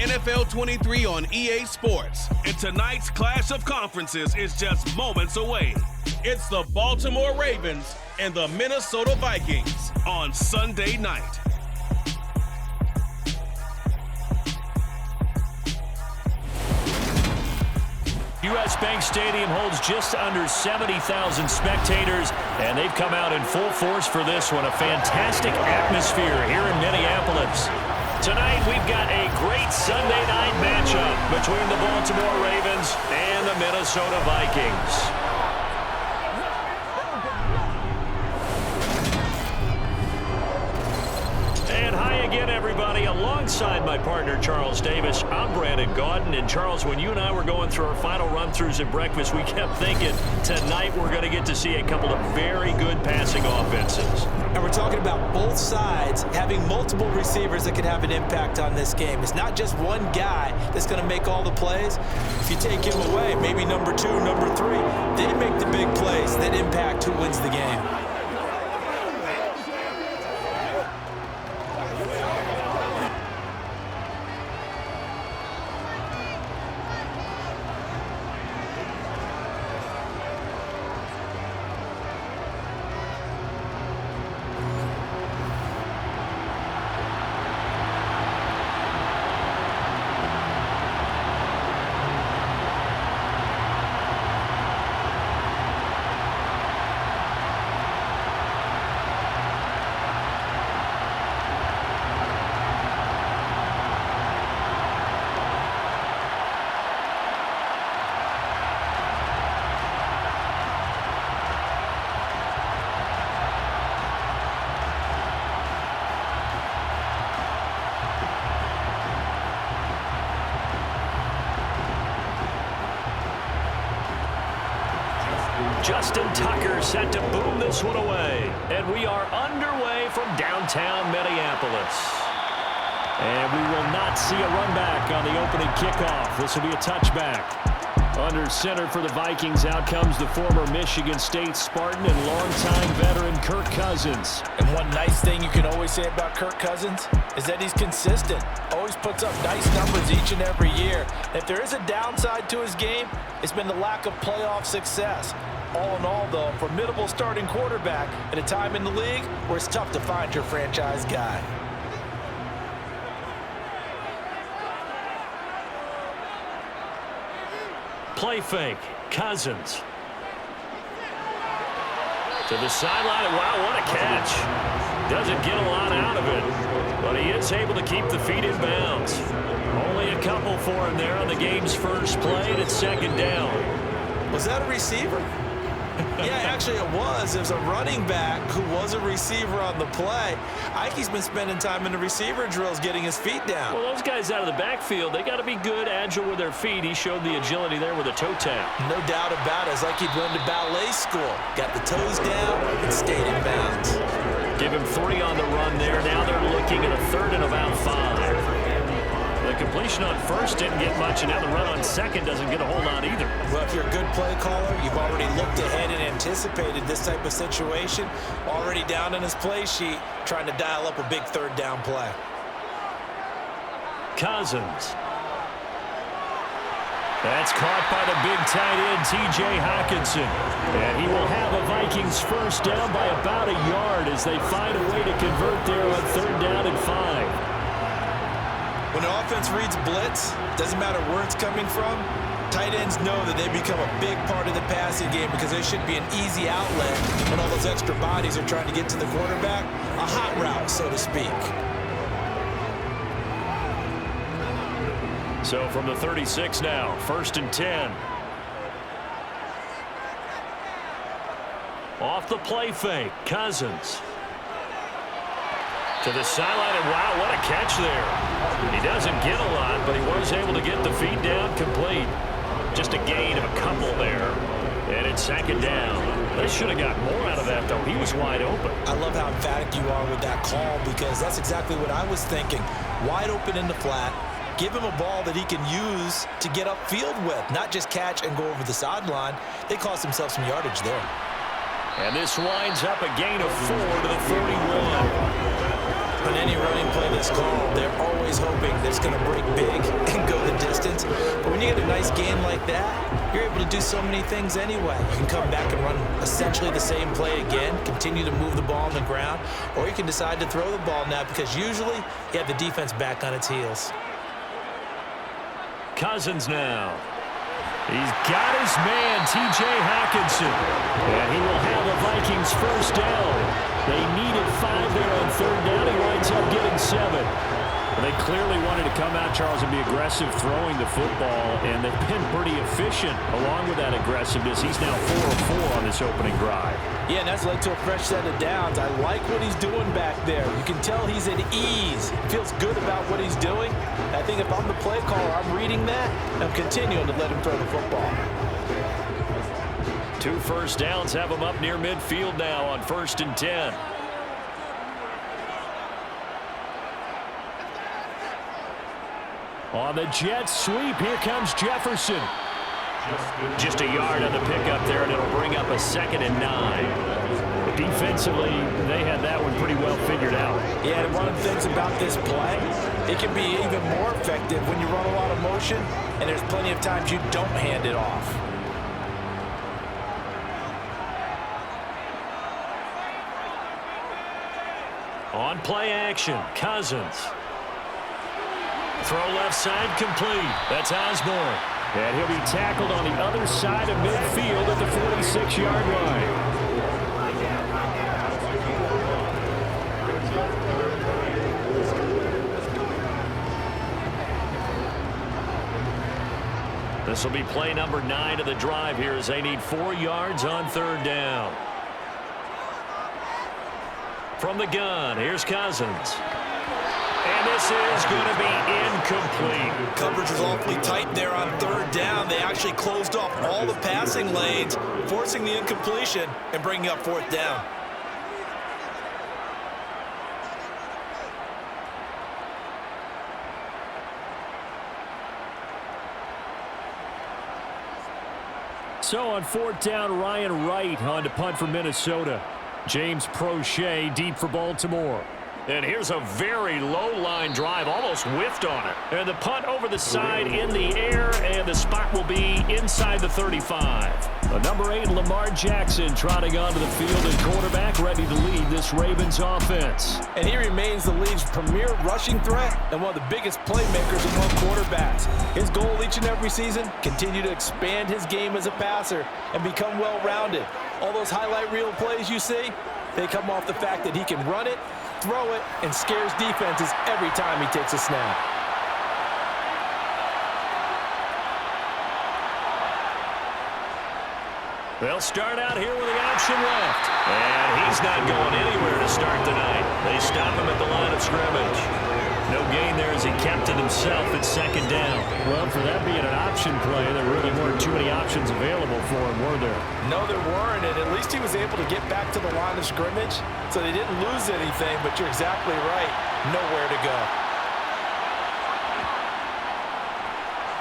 NFL 23 on EA Sports. And tonight's clash of conferences is just moments away. It's the Baltimore Ravens and the Minnesota Vikings on Sunday night. U.S. Bank Stadium holds just under 70,000 spectators, and they've come out in full force for this one. A fantastic atmosphere here in Minneapolis. Tonight, we've got a great Sunday night matchup between the Baltimore Ravens and the Minnesota Vikings. And hi again, everybody. Alongside my partner, Charles Davis, I'm Brandon Gaudin. And Charles, when you and I were going through our final run-throughs at breakfast, we kept thinking tonight we're going to get to see a couple of very good passing offenses. And we're talking about both sides having multiple receivers that could have an impact on this game. It's not just one guy that's going to make all the plays. If you take him away, maybe number 2, number 3, they make the big plays that impact who wins the game. Justin Tucker set to boom this one away. And we are underway from downtown Minneapolis. And we will not see a run back on the opening kickoff. This will be a touchback. Under center for the Vikings, out comes the former Michigan State Spartan and longtime veteran Kirk Cousins. And one nice thing you can always say about Kirk Cousins is that he's consistent. Always puts up nice numbers each and every year. If there is a downside to his game, it's been the lack of playoff success. All in all, though, formidable starting quarterback at a time in the league where it's tough to find your franchise guy. Play fake. Cousins. To the sideline, and wow, what a catch. Doesn't get a lot out of it, but he is able to keep the feet in bounds. Only a couple for him there on the game's first play, and it's second down. Was that a receiver? Yeah, actually it was. It was a running back who was a receiver on the play. Ikey's been spending time in the receiver drills getting his feet down. Well, those guys out of the backfield, they got to be good, agile with their feet. He showed the agility there with a toe tap. No doubt about it. It's like he'd run to ballet school. Got the toes down and stayed in bounds. Give him 3 on the run there. Now they're looking at a third and about 5. The completion on first didn't get much, and now the run on second doesn't get a whole lot either. Well, if you're a good play caller, you've already looked ahead and anticipated this type of situation. Already down in his play sheet, trying to dial up a big third down play. Cousins. That's caught by the big tight end, T.J. Hockenson. And he will have a Vikings first down by about a yard as they find a way to convert there on third down and 5. When the offense reads blitz, doesn't matter where it's coming from, tight ends know that they become a big part of the passing game because there should be an easy outlet when all those extra bodies are trying to get to the quarterback. A hot route, so to speak. So from the 36 now, 1st and 10. Off the play fake, Cousins. To the sideline, and wow, what a catch there. He doesn't get a lot, but he was able to get the feet down complete. Just a gain of a couple there. And it's second down. They should have got more out of that, though. He was wide open. I love how emphatic you are with that call because that's exactly what I was thinking. Wide open in the flat. Give him a ball that he can use to get upfield with, not just catch and go over the sideline. They cost themselves some yardage there. And this winds up a gain of 4 to the 41. On any running play that's called, they're always hoping that it's going to break big and go the distance. But when you get a nice gain like that, you're able to do so many things anyway. You can come back and run essentially the same play again, continue to move the ball on the ground, or you can decide to throw the ball now because usually you have the defense back on its heels. Cousins now. He's got his man, T.J. Hawkinson. And he will have the Vikings first down. They needed 5 there on third down. He winds up getting 7. They clearly wanted to come out, Charles, and be aggressive throwing the football, and they've been pretty efficient along with that aggressiveness. He's now 4 of 4 on this opening drive. Yeah, and that's led to a fresh set of downs. I like what he's doing back there. You can tell he's at ease. Feels good about what he's doing. I think if I'm the play caller, I'm reading that, and I'm continuing to let him throw the football. 2 first downs have him up near midfield now on 1st and 10. On the jet sweep, here comes Jefferson. Just a yard on the pickup there, and it'll bring up a 2nd and 9. Defensively, they had that one pretty well figured out. Yeah, and one of the things about this play, it can be even more effective when you run a lot of motion, and there's plenty of times you don't hand it off. On play action, Cousins. Throw left side complete. That's Osborne. And he'll be tackled on the other side of midfield at the 46-yard line. This will be play number 9 of the drive here as they need 4 yards on third down. From the gun, here's Cousins. And this is going to be incomplete. Coverage was awfully tight there on third down. They actually closed off all the passing lanes, forcing the incompletion and bringing up 4th down. So on 4th down, Ryan Wright on to punt for Minnesota. James Prochet deep for Baltimore. And here's a very low line drive, almost whiffed on it. And the punt over the side in the air, and the spot will be inside the 35. The number 8, Lamar Jackson, trotting onto the field and quarterback ready to lead this Ravens offense. And he remains the league's premier rushing threat and one of the biggest playmakers among quarterbacks. His goal each and every season, continue to expand his game as a passer and become well-rounded. All those highlight reel plays you see, they come off the fact that he can run it, throw it, and scares defenses every time he takes a snap. They'll start out here with the option left. And he's not going anywhere to start tonight. They stop him at the line of scrimmage. No gain there as he kept it himself at 2nd down. Well, for that being an option play, there really weren't too many options available for him, were there? No, there weren't, and at least he was able to get back to the line of scrimmage, so they didn't lose anything, but you're exactly right. Nowhere to go.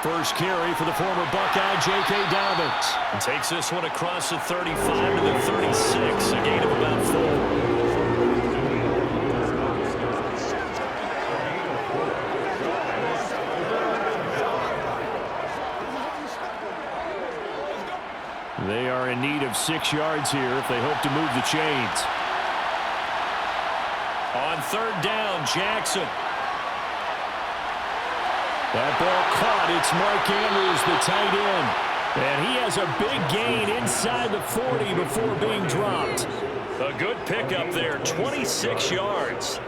First carry for the former Buckeye, J.K. Dobbins. And takes this one across the 35 to the 36, a gain of about 4. They are in need of 6 yards here if they hope to move the chains. On 3rd down, Jackson. That ball caught. It's Mark Andrews, the tight end. And he has a big gain inside the 40 before being dropped. A good pickup there, 26 yards.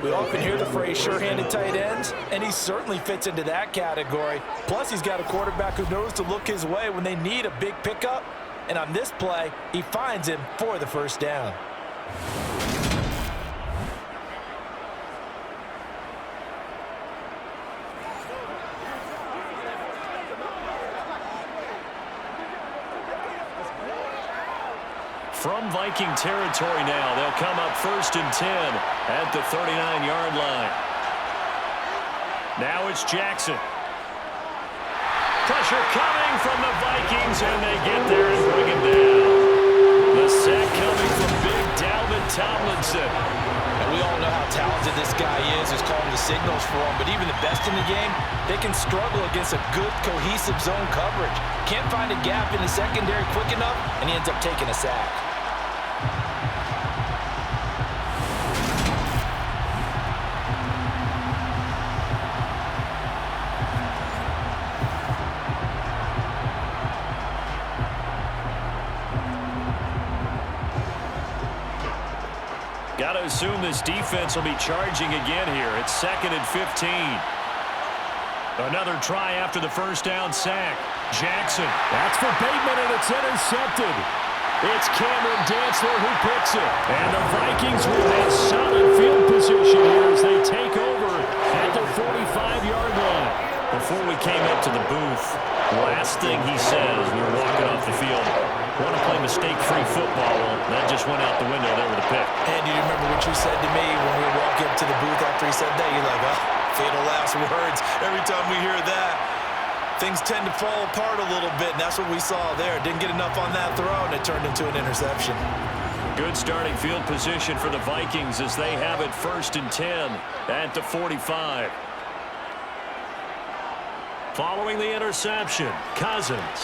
We often hear the phrase sure-handed tight ends, and he certainly fits into that category. Plus, he's got a quarterback who knows to look his way when they need a big pickup. And on this play, he finds him for the 1st down. From Viking territory now, they'll come up 1st and 10 at the 39-yard line. Now it's Jackson. Pressure coming from the Vikings, and they get there and bring him down. The sack coming from big Dalvin Tomlinson. And we all know how talented this fast in the game, they can struggle against a good, cohesive zone coverage. Can't find a gap in the secondary quick enough, and he ends up taking a sack. Got to assume this defense will be charging again here. It's 2nd and 15. Another try after the first down sack. Jackson. That's for Bateman, and it's intercepted. It's Cameron Dantzler who picks it. And the Vikings will have solid field position here as they take over at the 45-yard line. Before we came up to the booth, last thing he says, we were walking off the field, want to play mistake-free football. Well, that just went out the window there with a pick. And do you remember what you said to me when we were walking up to the booth after he said that? You're like, oh, fatal last words. Every time we hear that, things tend to fall apart a little bit, and that's what we saw there. Didn't get enough on that throw, and it turned into an interception. Good starting field position for the Vikings as they have it 1st and 10 at the 45. Following the interception, Cousins.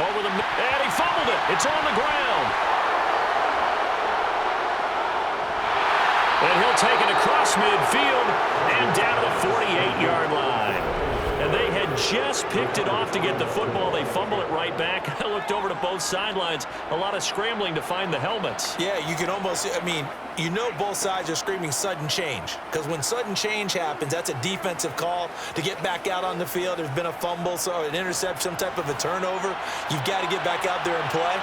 Over the, and he fumbled it. It's on the ground. And he'll take it across midfield and down to the 48-yard line. And they had just picked it off to get the football. They fumble it right back. I looked over to both sidelines. A lot of scrambling to find the helmets. Yeah, you can almost, I mean, you know both sides are screaming sudden change. Because when sudden change happens, that's a defensive call to get back out on the field. There's been a fumble, so an interception, some type of a turnover. You've got to get back out there and play.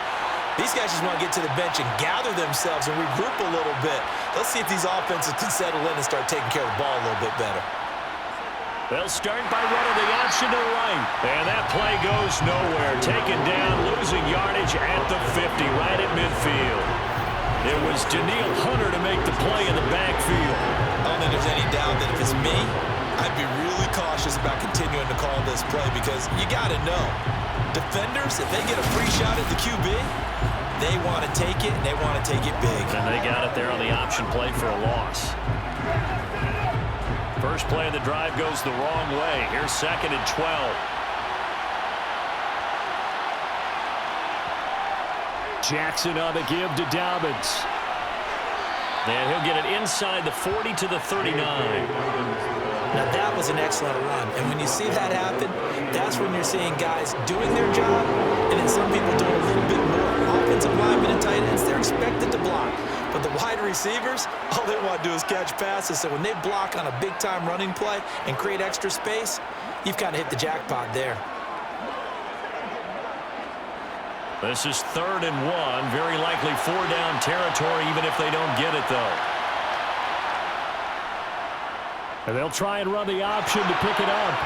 These guys just want to get to the bench and gather themselves and regroup a little bit. Let's see if these offenses can settle in and start taking care of the ball a little bit better. They'll start by running the option to the right. And that play goes nowhere. Taken down, losing yardage at the 50, right at midfield. It was Daniil Hunter to make the play in the backfield. I don't think there's any doubt that if it's me, I'd be really cautious about continuing to call this play because you got to know, defenders, if they get a free shot at the QB, they want to take it, and they want to take it big. And they got it there on the option play for a loss. First play of the drive goes the wrong way. Here's 2nd and 12. Jackson on the give to Dobbins. And he'll get it inside the 40 to the 39. Now that was an excellent run. And when you see that happen, that's when you're seeing guys doing their job and then some people doing a little bit more. Offensive linemen and tight ends, they're expected to block. But the wide receivers, all they want to do is catch passes. So when they block on a big-time running play and create extra space, you've kind of hit the jackpot there. This is 3rd and 1. Very likely 4-down territory, even if they don't get it, though. And they'll try and run the option to pick it up.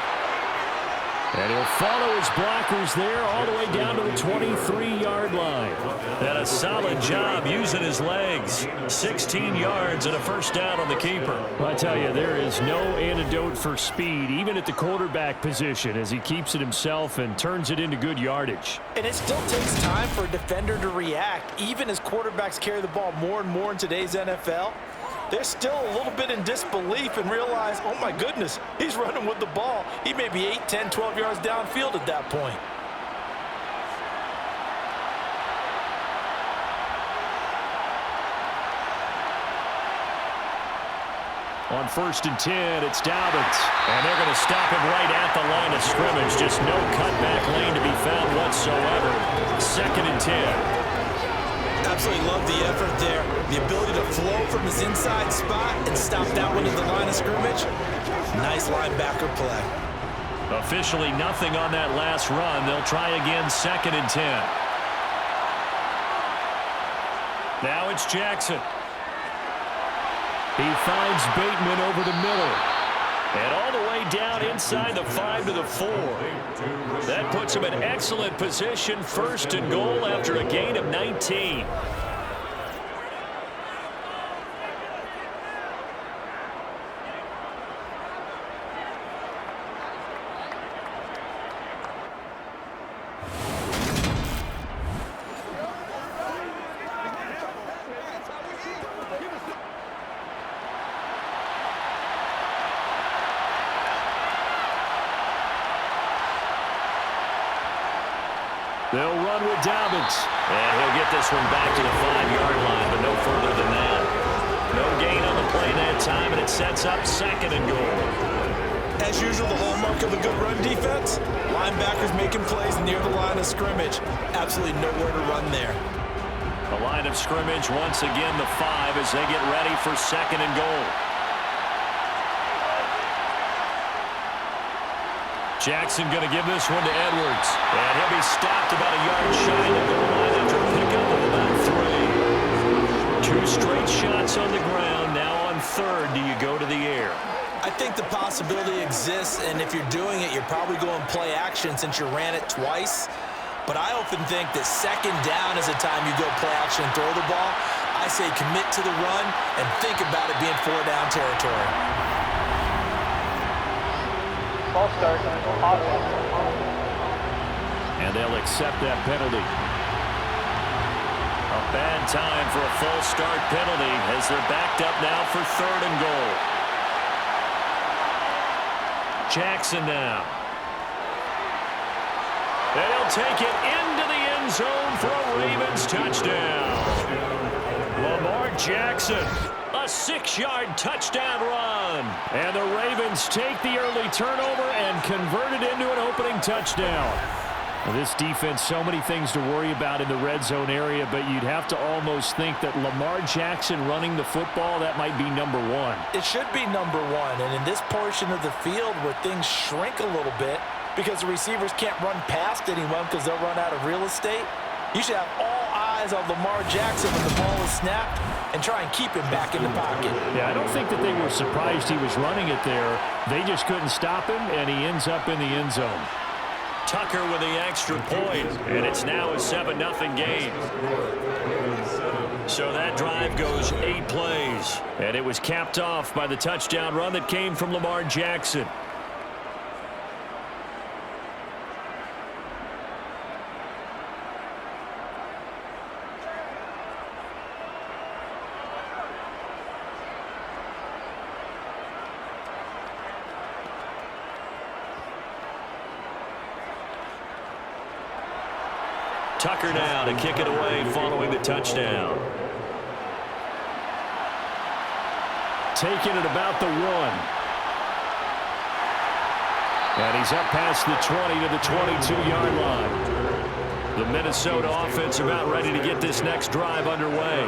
And he'll follow his blockers there all the way down to the 23-yard line. And a solid job using his legs. 16 yards and a first down on the keeper. I tell you, there is no antidote for speed, even at the quarterback position, as he keeps it himself and turns it into good yardage. And it still takes time for a defender to react, even as quarterbacks carry the ball more and more in today's NFL. They're still a little bit in disbelief and realize, oh my goodness, he's running with the ball. He may be 8, 10, 12 yards downfield at that point. On 1st and 10, it's Dobbins. And they're going to stop him right at the line of scrimmage. Just no cutback lane to be found whatsoever. 2nd and 10. Absolutely love the effort there. The ability to flow from his inside spot and stop that one at the line of scrimmage. Nice linebacker play. Officially nothing on that last run. They'll try again 2nd and 10. Now it's Jackson. He finds Bateman over the middle. And all the way down inside the 5 to the 4. That puts him in excellent position. 1st and goal after a gain of 19. They'll run with Dobbins. And he'll get this one back to the 5-yard line, but no further than that. No gain on the play that time, and it sets up 2nd and goal. As usual, the hallmark of a good run defense, linebackers making plays near the line of scrimmage. Absolutely nowhere to run there. The line of scrimmage, once again, the 5 as they get ready for 2nd and goal. Jackson going to give this one to Edwards. And he'll be stopped about a yard shy of the goal line after a pickup of about 3. 2 straight shots on the ground. Now on 3rd, do you go to the air? I think the possibility exists, and if you're doing it, you're probably going play action since you ran it twice. But I often think that 2nd down is the time you go play action and throw the ball. I say commit to the run and think about it being 4-down territory. Ball start. And they'll accept that penalty. A bad time for a false start penalty as they're backed up now for 3rd and goal. Jackson now. And he'll take it into the end zone for a Ravens touchdown. Lamar Jackson, a 6-yard touchdown run. And the Ravens take the early turnover and convert it into an opening touchdown. Well, this defense, so many things to worry about in the red zone area, but you'd have to almost think that Lamar Jackson running the football, that might be number 1. It should be number 1, and in this portion of the field where things shrink a little bit because the receivers can't run past anyone because they'll run out of real estate, you should have all eyes on Lamar Jackson when the ball is snapped and try and keep him back in the pocket. Yeah, I don't think that they were surprised he was running it there. They just couldn't stop him, and he ends up in the end zone. Tucker with the extra point, and it's now a 7-0 game. So that drive goes 8 plays, and it was capped off by the touchdown run that came from Lamar Jackson. Tucker now to kick it away following the touchdown. Taking it about the 1. And he's up past the 20 to the 22-yard line. The Minnesota offense about ready to get this next drive underway.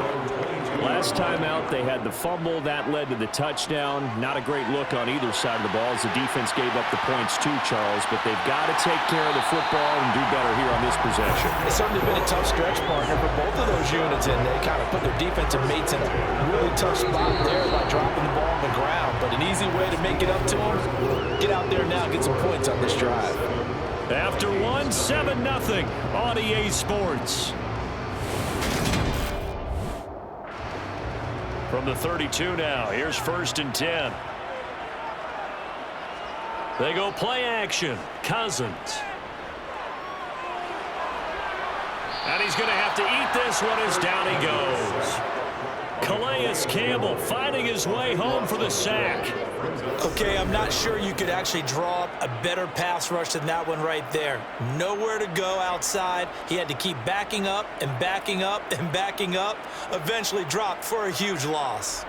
Last time out, they had the fumble. That led to the touchdown. Not a great look on either side of the ball as the defense gave up the points too, Charles. But they've got to take care of the football and do better here on this possession. It's certainly been a tough stretch, partner, for both of those units, and they kind of put their defensive mates in a really tough spot there by dropping the ball on the ground. But an easy way to make it up to them, get out there now and get some points on this drive. After 1, 7-0 on EA Sports. From the 32 now, here's 1st and 10. They go play action. Cousins. And he's going to have to eat this one as down he goes. Calais Campbell finding his way home for the sack. Okay, I'm not sure you could actually draw up a better pass rush than that one right there. Nowhere to go outside. He had to keep backing up and backing up and backing up. Eventually dropped for a huge loss.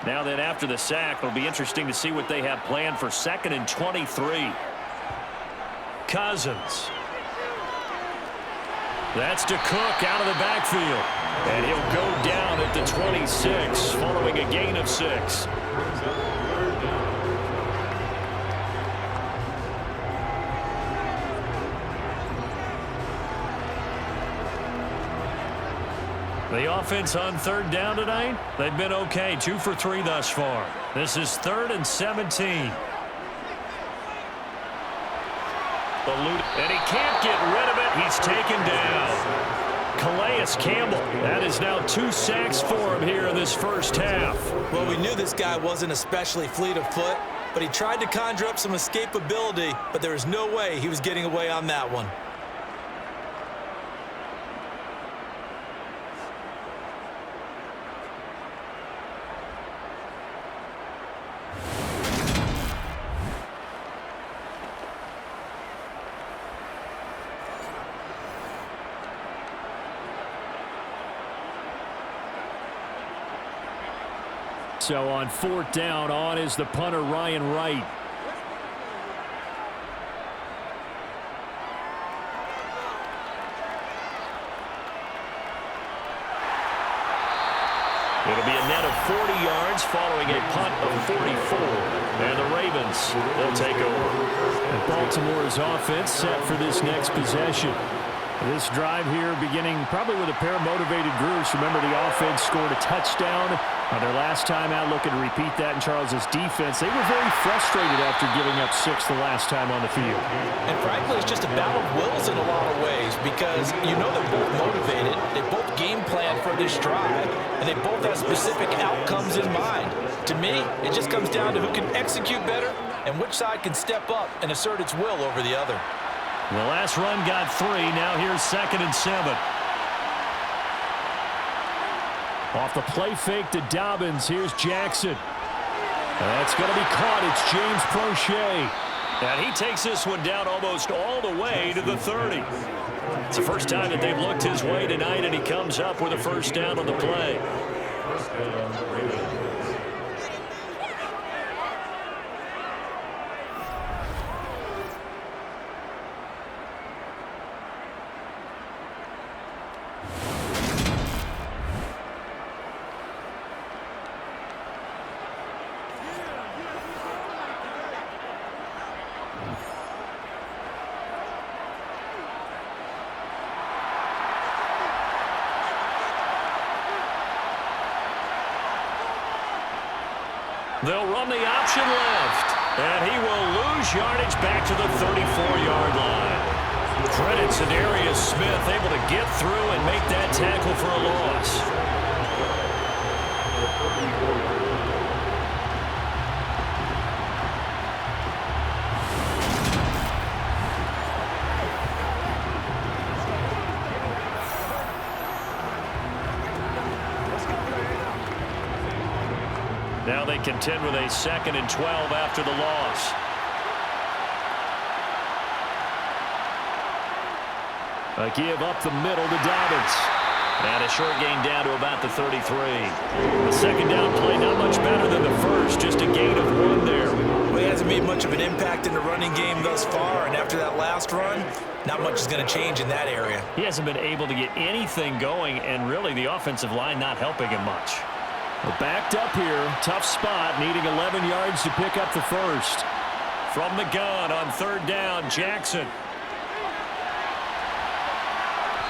Now then, after the sack, it'll be interesting to see what they have planned for 2nd and 23. Cousins. That's to Cook out of the backfield. And he'll go down at the 26 following a gain of 6. The offense on 3rd down tonight, they've been okay. 2 for 3 thus far. This is 3rd and 17. And he can't get rid of it. He's taken down. Calais Campbell. That is now 2 sacks for him here in this first half. Well, we knew this guy wasn't especially fleet of foot, but he tried to conjure up some escapability, but there was no way he was getting away on that one. So on 4th down, on is the punter, Ryan Wright. It'll be a net of 40 yards following a punt of 44. And the Ravens will take over. And Baltimore's offense set for this next possession. This drive here beginning probably with a pair of motivated groups. Remember, the offense scored a touchdown on their last time out, looking to repeat that in Charles's defense. They were very frustrated after giving up 6 the last time on the field. And frankly, it's just a battle of wills in a lot of ways because you know they're both motivated, they both game plan for this drive, and they both have specific outcomes in mind. To me, it just comes down to who can execute better and which side can step up and assert its will over the other. The last run got 3. Now here's 2nd and 7. Off the play fake to Dobbins. Here's Jackson. That's going to be caught. It's James Prochet. And he takes this one down almost all the way to the 30. It's the first time that they've looked his way tonight, and he comes up with a first down on the play. They'll run the option left, and he will lose yardage back to the 34-yard line. Credit to Darius Smith, able to get through and make that tackle for a loss. Now they contend with a 2nd and 12 after the loss. A give up the middle to Dobbins. And a short gain down to about the 33. The second down play not much better than the first, just a gain of 1 there. Well, he hasn't made much of an impact in the running game thus far, and after that last run, not much is going to change in that area. He hasn't been able to get anything going, and really the offensive line not helping him much. We're backed up here. Tough spot, needing 11 yards to pick up the first. From the gun on 3rd down, Jackson.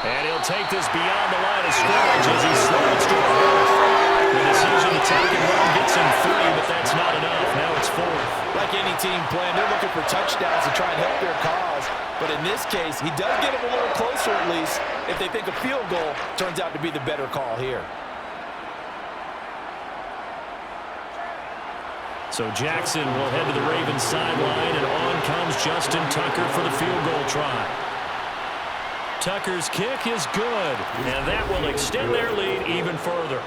And he'll take this beyond the line of scrimmage as he slides to the fourth. The decision to take and run gets him 3, but that's not enough. Now it's 4th. Like any team playing, they're looking for touchdowns to try and help their cause. But in this case, he does get them a little closer at least if they think a field goal turns out to be the better call here. So Jackson will head to the Ravens sideline, and on comes Justin Tucker for the field goal try. Tucker's kick is good, and that will extend their lead even further.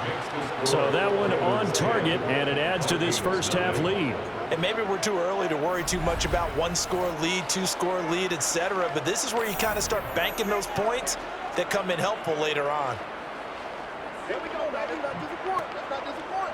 So that one on target, and it adds to this first half lead. And maybe we're too early to worry too much about 1-score lead, 2-score lead, etc. But this is where you kind of start banking those points that come in helpful later on. There we go. Now, let's not disappoint. Let's not disappoint.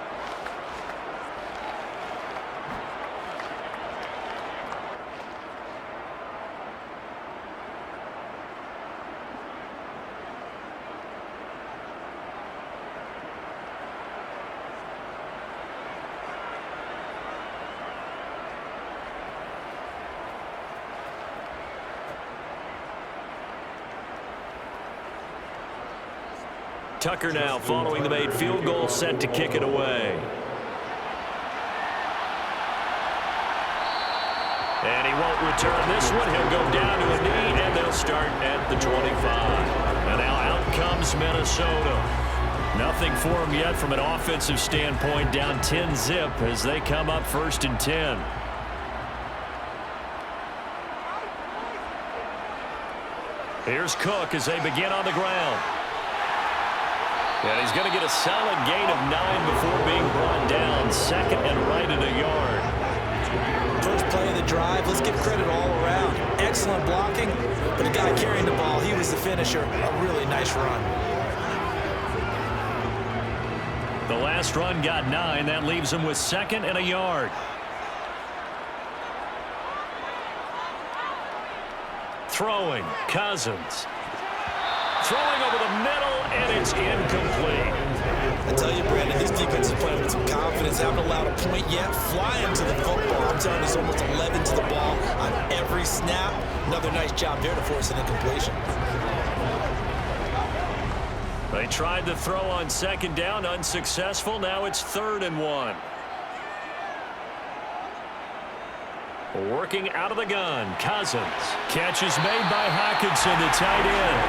Tucker now following the made field goal, set to kick it away. And he won't return this one. He'll go down to a knee, and they'll start at the 25. And now out comes Minnesota. Nothing for them yet from an offensive standpoint, down 10-zip as they come up 1st and 10. Here's Cook as they begin on the ground. And he's going to get a solid gain of 9 before being brought down. Second and right at a yard. First play of the drive, let's give credit all around. Excellent blocking, but the guy carrying the ball, he was the finisher. A really nice run. The last run got 9. That leaves him with second and a yard. Throwing, Cousins. Throwing over the middle, and it's incomplete. I tell you, Brandon, this defense is playing with some confidence. Haven't allowed a point yet. Flying to the football. I'm telling you, there's almost 11 to the ball on every snap. Another nice job there to force an incompletion. They tried to throw on second down, unsuccessful. Now it's 3rd and 1. Working out of the gun, Cousins. Catch is made by Hockenson, the tight end.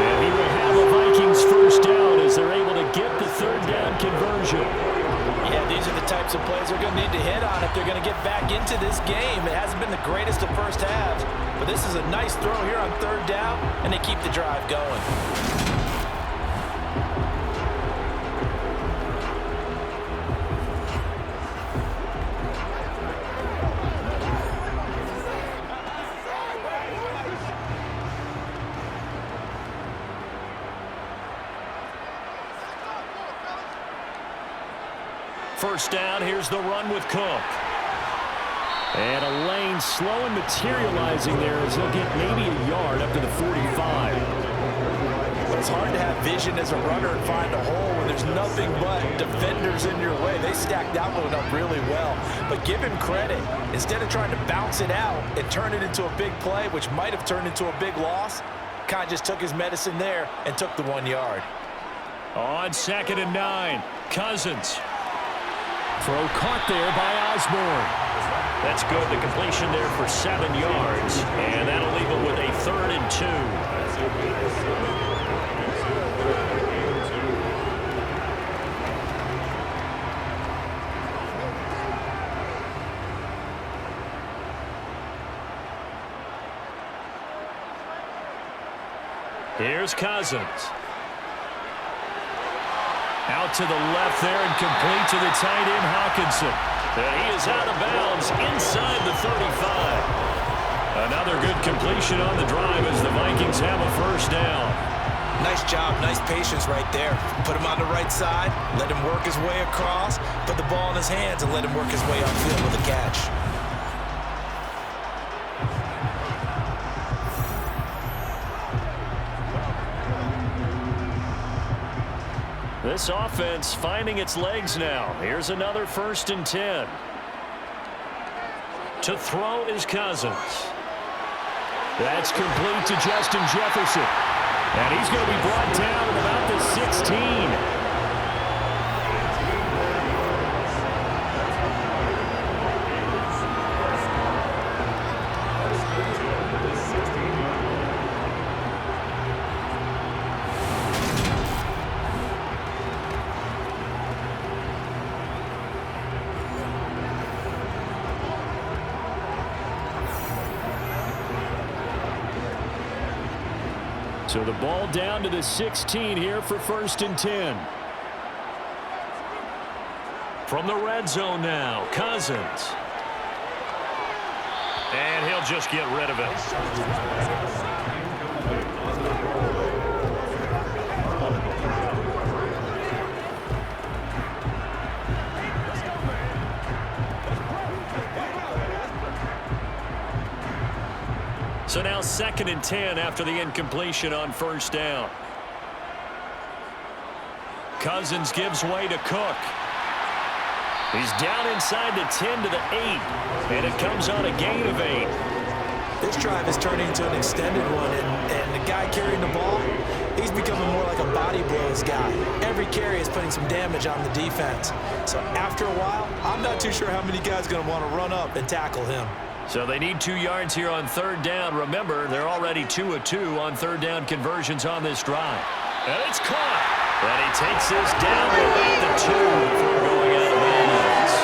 And he will have a Vikings first down as they're able to get the 3rd down conversion. Yeah, these are the types of plays they're going to need to hit on if they're going to get back into this game. It hasn't been the greatest of first halves, but this is a nice throw here on 3rd down, and they keep the drive going. First down, here's the run with Cook. And a lane slow and materializing there as he'll get maybe a yard up to the 45. But it's hard to have vision as a runner and find a hole when there's nothing but defenders in your way. They stacked that one up really well. But give him credit. Instead of trying to bounce it out and turn it into a big play, which might have turned into a big loss, kind of just took his medicine there and took the 1 yard. On 2nd and 9, Cousins. Throw caught there by Osborne. That's good. The completion there for 7 yards. And that'll leave him with a 3rd and 2. Here's Cousins. Out to the left there and complete to the tight end, Hockenson. And he is out of bounds inside the 35. Another good completion on the drive as the Vikings have a first down. Nice job, nice patience right there. Put him on the right side, let him work his way across, put the ball in his hands, and let him work his way upfield with a catch. This offense finding its legs now. Here's another 1st and 10. To throw is Cousins. That's complete to Justin Jefferson. And he's going to be brought down at about the 16. So the ball down to the 16 here for 1st and 10. From the red zone now, Cousins. And he'll just get rid of it. So now 2nd and 10 after the incompletion on 1st down. Cousins gives way to Cook. He's down inside the 10 to the 8. And it comes on a gain of 8. This drive is turning into an extended one, and the guy carrying the ball, he's becoming more like a body blows guy. Every carry is putting some damage on the defense. So after a while, I'm not too sure how many guys are going to want to run up and tackle him. So they need 2 yards here on 3rd down. Remember, they're already 2 of 2 on 3rd down conversions on this drive. And it's caught. And he takes this down to about the 2 before going out of bounds.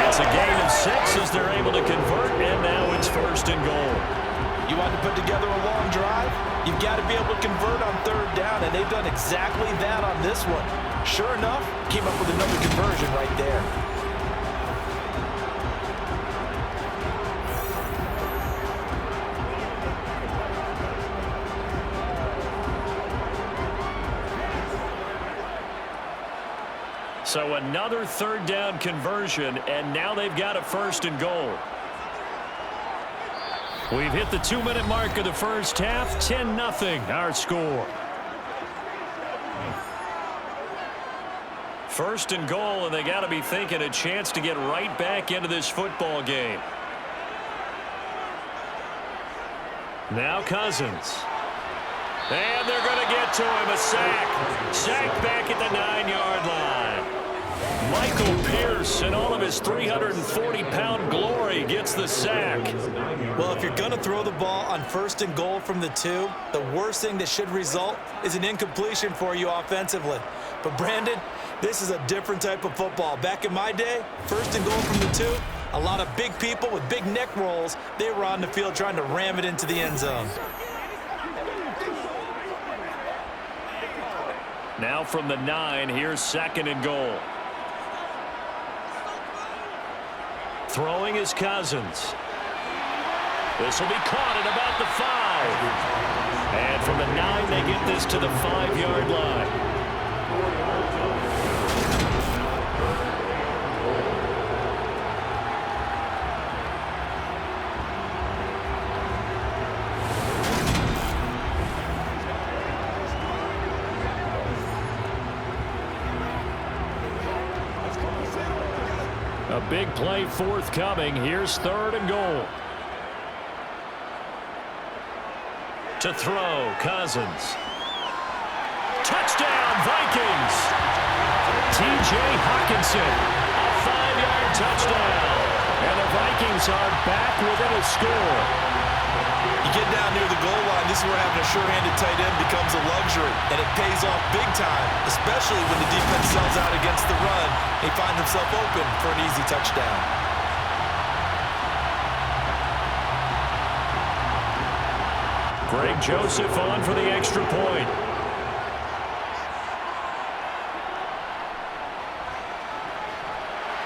It's a gain of 6 as they're able to convert, and now it's 1st and goal. You want to put together a long drive? You've You've got to be able to convert on third down, and they've done exactly that on this one. Sure enough, came up with another conversion right there. So another third down conversion, and now they've got a 1st and goal. We've hit the 2-minute mark of the first half. 10-0 our score. 1st and goal, and they got to be thinking a chance to get right back into this football game. Now Cousins. And they're going to get to him. A sack. Sack back at the 9-yard line. Michael Pierce, in all of his 340-pound glory, gets the sack. Well, if you're going to throw the ball on 1st and goal from the 2, the worst thing that should result is an incompletion for you offensively. But, Brandon, this is a different type of football. Back in my day, 1st and goal from the 2, a lot of big people with big neck rolls, they were on the field trying to ram it into the end zone. Now from the 9, here's 2nd and goal. Throwing is Cousins. This will be caught at about the 5. And from the 9, they get this to the 5-yard line. A big play forthcoming. Here's 3rd and goal. To throw, Cousins. Touchdown, Vikings! T.J. Hockenson, a 5-yard touchdown. And the Vikings are back within a score. You get down near the goal line, this is where having a sure-handed tight end becomes a luxury, and it pays off big time, especially when the defense sells out against the run. He finds himself open for an easy touchdown. Greg Joseph on for the extra point.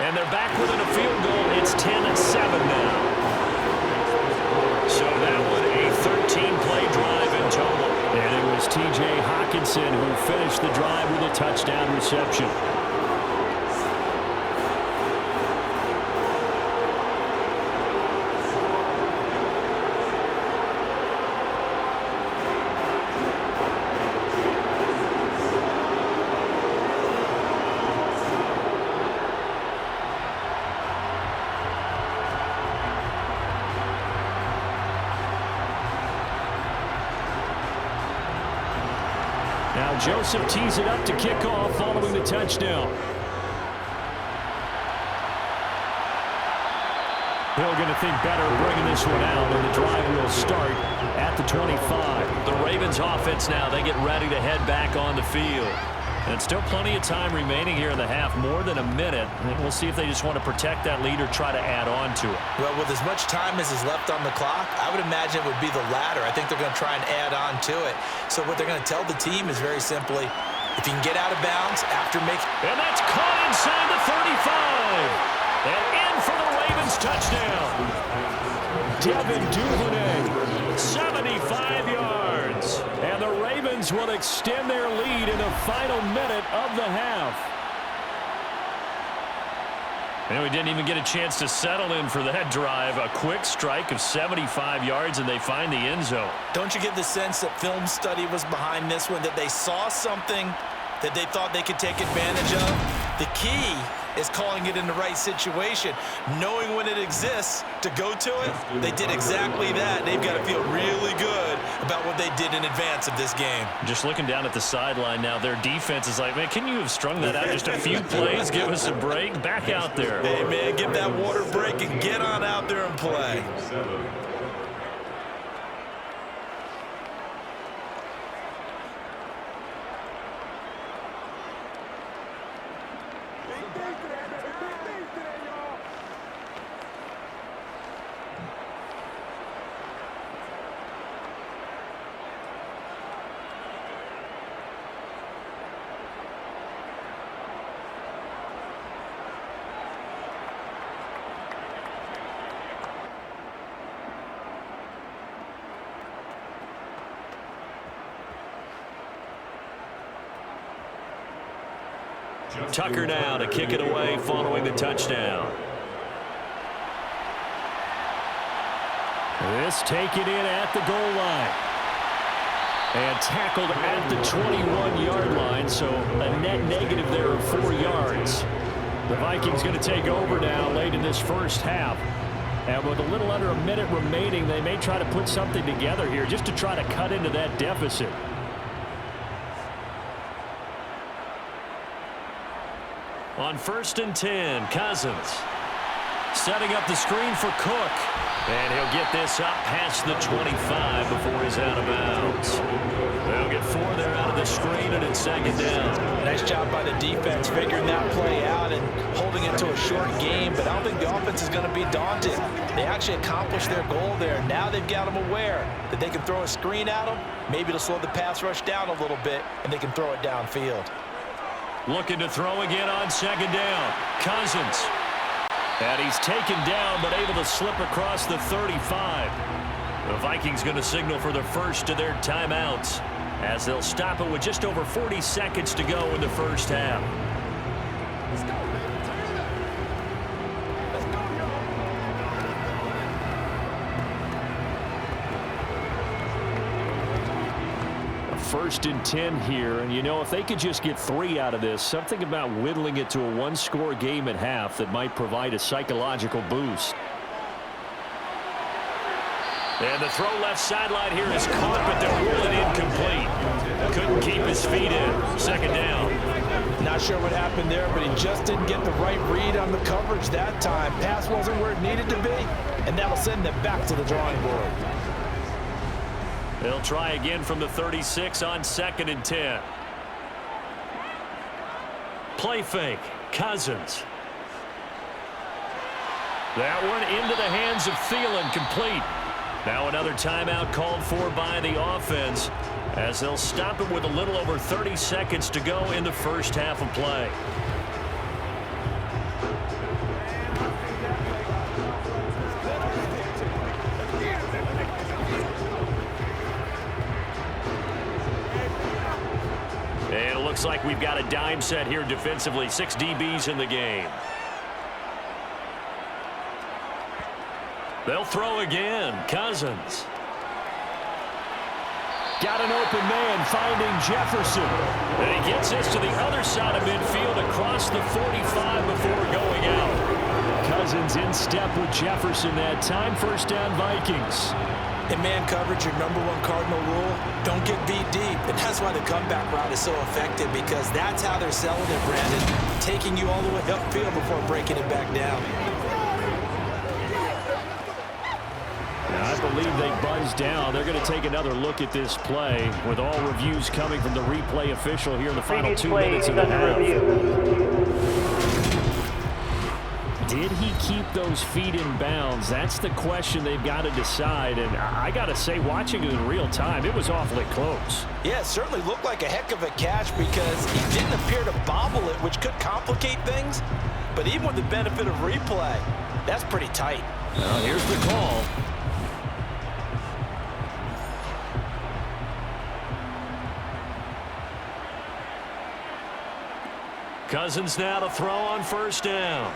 And they're back within a field goal. It's 10-7 now. So that one a 13-play drive in total. And it was T.J. Hockenson who finished the drive with a touchdown reception. Now Joseph tees it up to kick off following the touchdown. Hill going to think better bringing this one out, and the drive will start at the 25. The Ravens offense now, they get ready to head back on the field. And still plenty of time remaining here in the half, more than a minute. And we'll see if they just want to protect that lead or try to add on to it. Well, with as much time as is left on the clock, I would imagine it would be the latter. I think they're going to try and add on to it. So what they're going to tell the team is very simply, if you can get out of bounds after making... And that's caught inside the 35. And in for the Ravens touchdown. Devin Duvernay, 75 yards. And the Ravens will extend their lead in the final minute of the half. And we didn't even get a chance to settle in for that drive. A quick strike of 75 yards, and they find the end zone. Don't you get the sense that film study was behind this one, that they saw something that they thought they could take advantage of? The key is calling it in the right situation, knowing when it exists to go to it. They did exactly that. They've got to feel really good about what they did in advance of this game. Just looking down at the sideline now, their defense is like, man, can you have strung that out just a few plays? Give us a break. Back out there. Hey, man, give that water break and get on out there and play. Tucker now to kick it away following the touchdown. This taken in at the goal line. And tackled at the 21-yard line, so a net negative there of 4 yards. The Vikings going to take over now late in this first half. And with a little under a minute remaining, they may try to put something together here just to try to cut into that deficit. On 1st and 10, Cousins setting up the screen for Cook. And he'll get this up past the 25 before he's out of bounds. They'll get 4 there out of the screen, and it's 2nd down. Nice job by the defense figuring that play out and holding it to a short game, but I don't think the offense is going to be daunted. They actually accomplished their goal there. Now they've got them aware that they can throw a screen at them. Maybe it'll slow the pass rush down a little bit, and they can throw it downfield. Looking to throw again on 2nd down. Cousins. And he's taken down, but able to slip across the 35. The Vikings going to signal for the first of their timeouts as they'll stop it with just over 40 seconds to go in the first half. Let's go, man. Turn it up. Let's go, y'all. 1st and 10 here, and you know, if they could just get 3 out of this, something about whittling it to a 1-score game at half that might provide a psychological boost. And the throw left sideline here is caught, but they're ruling incomplete. Couldn't keep his feet in. 2nd down. Not sure what happened there, but he just didn't get the right read on the coverage that time. Pass wasn't where it needed to be, and that'll send them back to the drawing board. They'll try again from the 36 on 2nd and 10. Play fake. Cousins. That one into the hands of Thielen, complete. Now another timeout called for by the offense as they'll stop it with a little over 30 seconds to go in the first half of play. And it looks like we've got a dime set here defensively. 6 DBs in the game. They'll throw again. Cousins. Got an open man finding Jefferson. And he gets this to the other side of midfield across the 45 before going out. Cousins in step with Jefferson that time. 1st down Vikings. In man coverage, your #1 cardinal rule, don't get beat deep. And that's why the comeback route is so effective, because that's how they're selling it, Brandon. Taking you all the way upfield before breaking it back down. Now, I believe they buzzed down. They're going to take another look at this play with all reviews coming from the replay official here in the final 2 minutes of the half. Did he keep those feet in bounds? That's the question they've got to decide. And I got to say, watching it in real time, it was awfully close. Yeah, it certainly looked like a heck of a catch because he didn't appear to bobble it, which could complicate things. But even with the benefit of replay, that's pretty tight. Well, here's the call. Cousins now to throw on 1st down.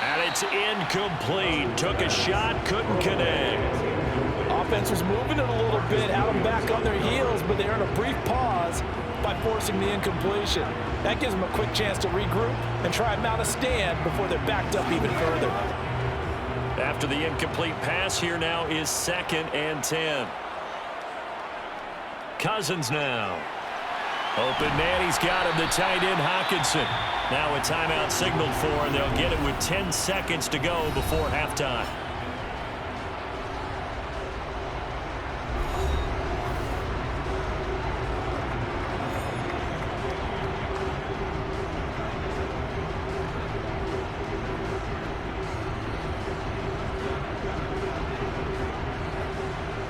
And it's incomplete. Took a shot, couldn't connect. Offense was moving it a little bit, had them back on their heels, but they earned a brief pause by forcing the incompletion. That gives them a quick chance to regroup and try and mount a stand before they're backed up even further. After the incomplete pass, here now is 2nd and 10. Cousins now. Open man, he's got him, the tight end Hockenson. Now a timeout signaled for, and they'll get it with 10 seconds to go before halftime.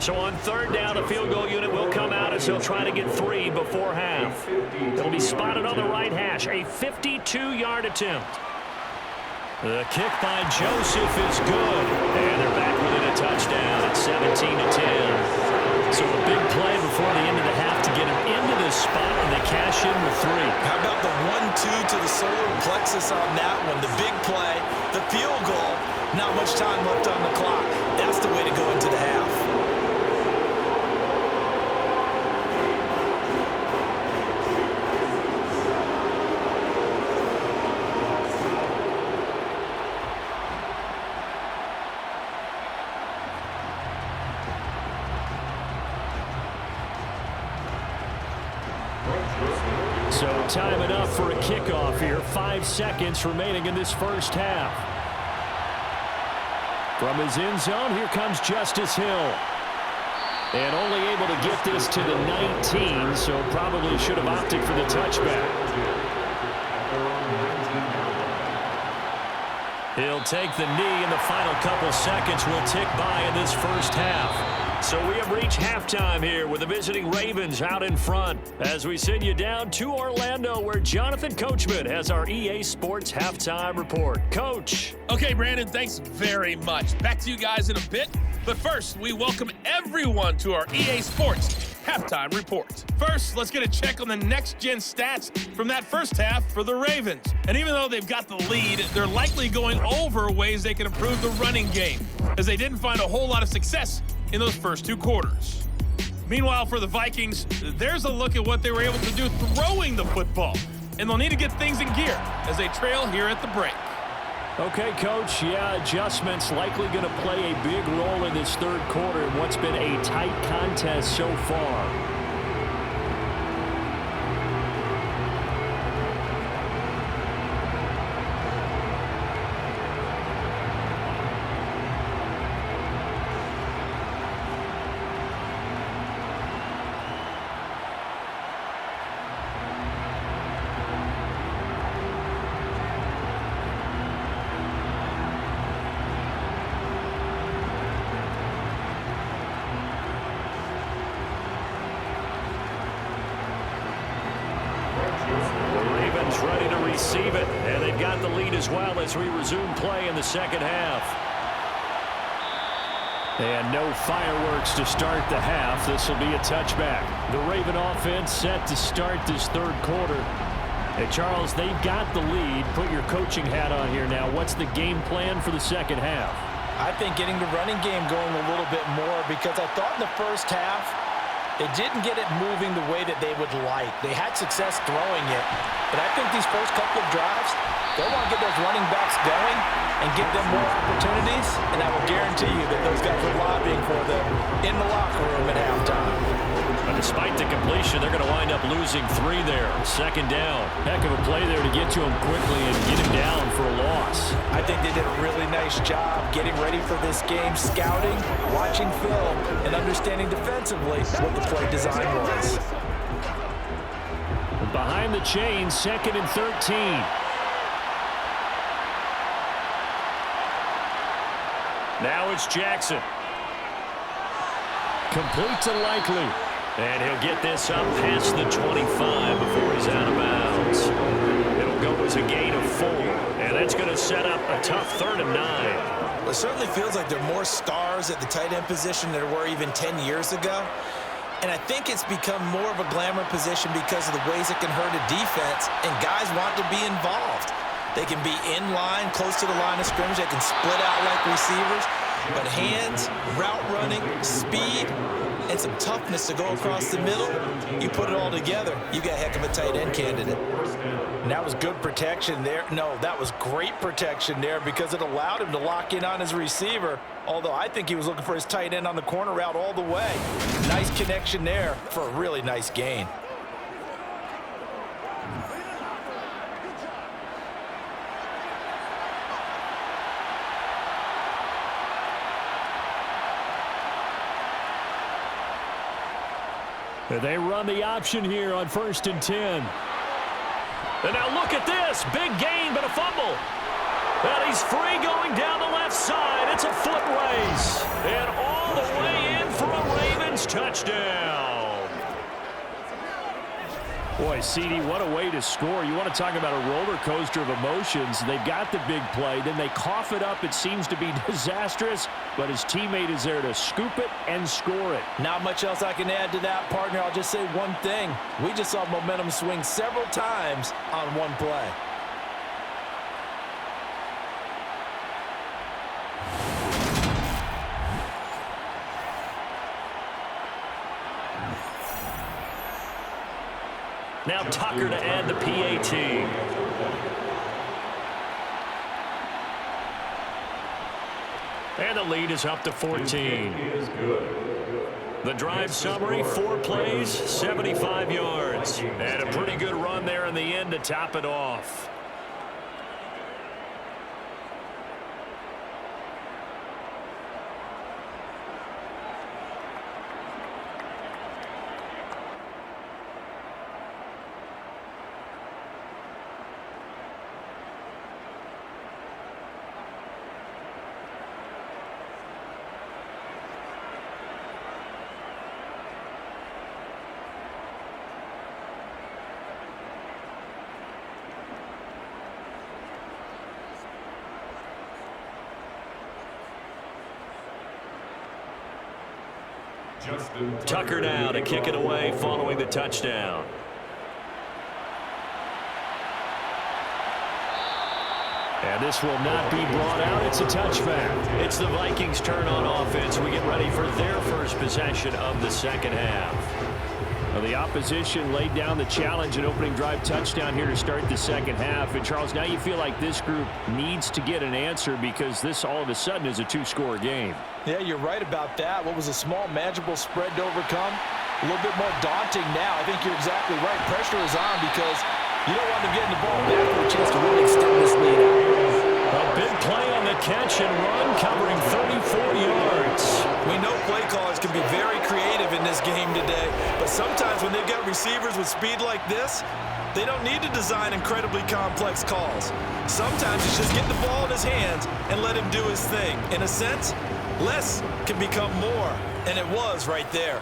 So on 3rd down, a field goal unit will come out as he'll try to get 3 before half. It'll be spotted on the right hash. A 52-yard attempt. The kick by Joseph is good. And they're back within a touchdown. It's 17-10. So a big play before the end of the half to get him into this spot, and they cash in with 3. How about the 1-2 to the solar plexus on that one? The big play, the field goal, not much time left on the clock. That's the way to go into the half. So time enough for a kickoff here. 5 seconds remaining in this first half. From his end zone, here comes Justice Hill. And only able to get this to the 19, so probably should have opted for the touchback. He'll take the knee, and the final couple seconds will tick by in this first half. So we have reached halftime here with the visiting Ravens out in front as we send you down to Orlando, where Jonathan Coachman has our EA Sports halftime report. Coach. Okay, Brandon, thanks very much. Back to you guys in a bit. But first, we welcome everyone to our EA Sports halftime report. First, let's get a check on the next-gen stats from that first half for the Ravens. And even though they've got the lead, they're likely going over ways they can improve the running game, as they didn't find a whole lot of success in those first 2 quarters. Meanwhile, for the Vikings, there's a look at what they were able to do throwing the football, and they'll need to get things in gear as they trail here at the break. Okay, Coach, yeah, adjustments likely going to play a big role in this third quarter in what's been a tight contest so far. Ready to receive it, and they've got the lead as well as we resume play in the second half. And no fireworks to start the half. This will be a touchback. The Raven offense set to start this third quarter. Hey, Charles, they've got the lead. Put your coaching hat on here now. What's the game plan for the second half? I think getting the running game going a little bit more, because I thought in the first half they didn't get it moving the way that they would like. They had success throwing it, but I think these first couple of drives, they want to get those running backs going and give them more opportunities, and I will guarantee you that those guys are lobbying for them in the locker room at halftime. But despite the completion, they're going to wind up losing 3 there. Second down. Heck of a play there to get to him quickly and get him down for a loss. I think they did a really nice job getting ready for this game, scouting, watching film, and understanding defensively what the play design was. Behind the chains, 2nd and 13. Now it's Jackson. Complete to Likely. And he'll get this up past the 25 before he's out of bounds. It'll go as a gain of 4. And that's going to set up a tough 3rd and 9. Well, it certainly feels like there are more stars at the tight end position than there were even 10 years ago. And I think it's become more of a glamour position because of the ways it can hurt a defense, and guys want to be involved. They can be in line, close to the line of scrimmage. They can split out like receivers. But hands, route running, speed, and some toughness to go across the middle, you put it all together, you got a heck of a tight end candidate. And that was good protection there. No, that was great protection there because it allowed him to lock in on his receiver, although I think he was looking for his tight end on the corner route all the way. Nice connection there for a really nice gain. They run the option here on 1st and 10. And now look at this. Big gain, but a fumble. And he's free going down the left side. It's a foot race. And all the way in for a Ravens touchdown. Boy, CD, what a way to score. You want to talk about a roller coaster of emotions. They've got the big play, then they cough it up. It seems to be disastrous, but his teammate is there to scoop it and score it. Not much else I can add to that, partner. I'll just say one thing. We just saw momentum swing several times on one play. Now Tucker to add the PAT. And the lead is up to 14. The drive summary, 4 plays, 75 yards. And a pretty good run there in the end to top it off. Tucker now to kick it away following the touchdown. And this will not be brought out. It's a touchback. It's the Vikings' turn on offense. We get ready for their first possession of the second half. Well, the opposition laid down the challenge and opening drive touchdown here to start the second half. And, Charles, now you feel like this group needs to get an answer because this all of a sudden is a 2-score game. Yeah, you're right about that. What was a small, manageable spread to overcome, a little bit more daunting now. I think you're exactly right. Pressure is on because you don't want them getting the ball back for a chance to really extend this lead out. A big play on the catch and run, covering 34 yards. We know play callers can be very creative in this game today, but sometimes when they've got receivers with speed like this, they don't need to design incredibly complex calls. Sometimes it's just get the ball in his hands and let him do his thing. In a sense, less can become more, and it was right there.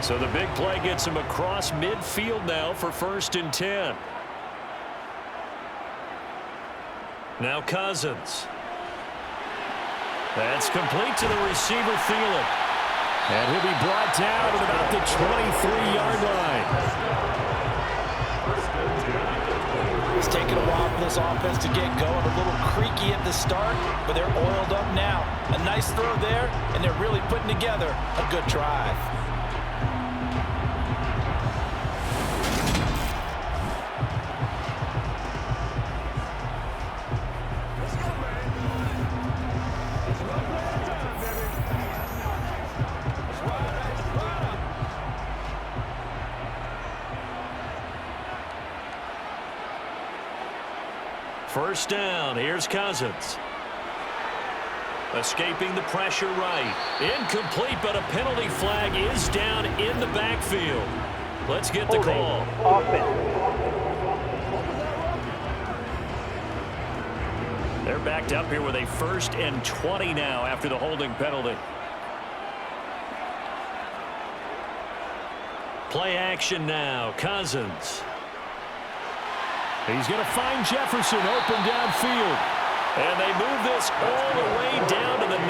So the big play gets him across midfield now for 1st and 10. Now Cousins. That's complete to the receiver, Thielen. And he'll be brought down at about the 23-yard line. It's taken a while for this offense to get going. A little creaky at the start, but they're oiled up now. A nice throw there, and they're really putting together a good drive. First down, here's Cousins. Escaping the pressure right. Incomplete, but a penalty flag is down in the backfield. Let's get the call. They're backed up here with a 1st and 20 now after the holding penalty. Play action now, Cousins. He's going to find Jefferson open downfield. And they move this all the way down to the 9.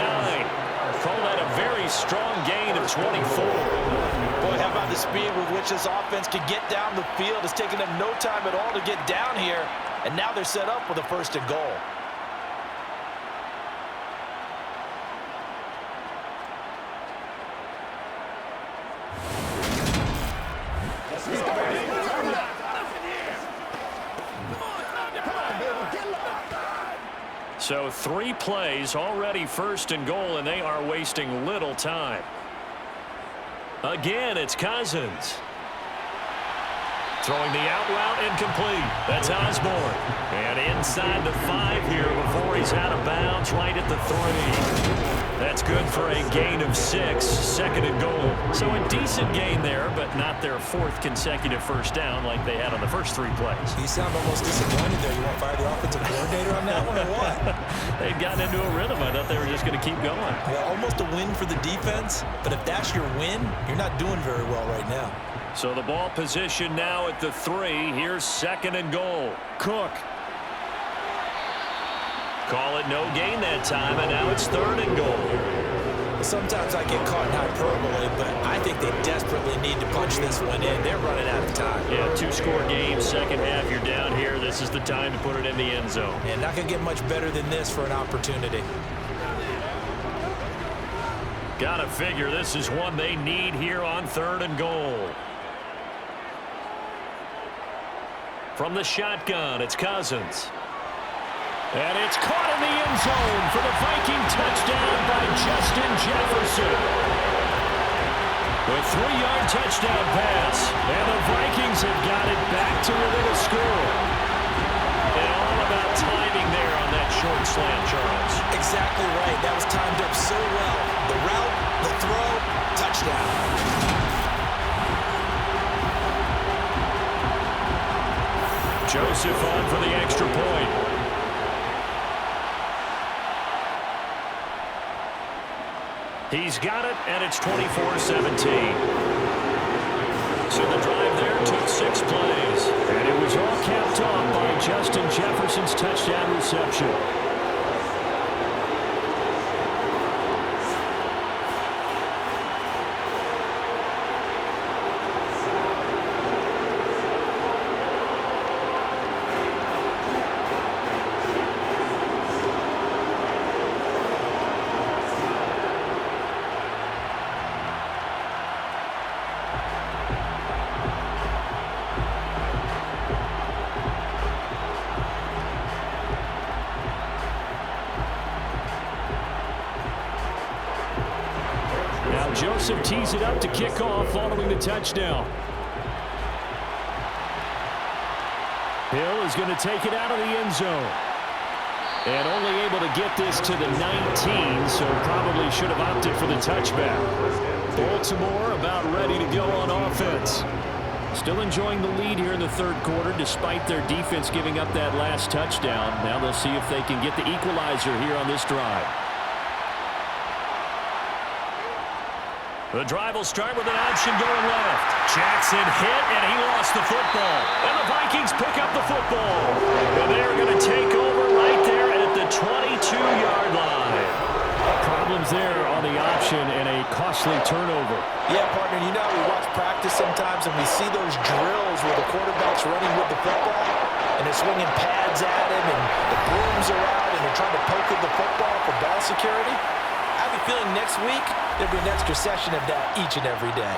Call that a very strong gain of 24. Boy, how about the speed with which this offense can get down the field? It's taken them no time at all to get down here. And now they're set up with a 1st and goal. So 3 plays, already 1st and goal, and they are wasting little time. Again, it's Cousins. Throwing the out route incomplete. That's Osborne. And inside the 5 here before he's out of bounds right at the 3. That's good for a gain of 6, 2nd and goal. So a decent gain there, but not their 4th consecutive first down like they had on the first 3 plays. You sound almost disappointed there. You want to fire the offensive coordinator on that one or what? They'd gotten into a rhythm. I thought they were just going to keep going. Well, almost a win for the defense, but if that's your win, you're not doing very well right now. So the ball position now at the 3. Here's 2nd and goal. Cook. Call it no gain that time, and now it's 3rd and goal. Sometimes I get caught in hyperbole, but I think they desperately need to punch this one in. They're running out of time. Yeah, 2-score game, second half, you're down here. This is the time to put it in the end zone. And not going to get much better than this for an opportunity. Gotta figure this is one they need here on 3rd and goal. From the shotgun, it's Cousins. And it's caught in the end zone for the Viking touchdown by Justin Jefferson. The 3-yard touchdown pass. And the Vikings have got it back to within a score. And all about timing there on that short slant, Charles. Exactly right. That was timed up so well. The route, the throw, touchdown. Joseph on for the extra point. He's got it, and it's 24-17. So the drive there took 6 plays. And it was all capped off by Justin Jefferson's touchdown reception. Joseph tees it up to kick off following the touchdown. Hill is going to take it out of the end zone. And only able to get this to the 19, so probably should have opted for the touchback. Baltimore about ready to go on offense. Still enjoying the lead here in the 3rd quarter despite their defense giving up that last touchdown. Now they'll see if they can get the equalizer here on this drive. The drive will start with an option going left. Jackson hit, and he lost the football. And the Vikings pick up the football. And they're going to take over right there at the 22-yard line. Problems there on the option and a costly turnover. Yeah, partner, you know we watch practice sometimes and we see those drills where the quarterback's running with the football and they're swinging pads at him and the brooms are out and they're trying to poke at the football for ball security. I have a feeling next week there'll be an extra session of that each and every day.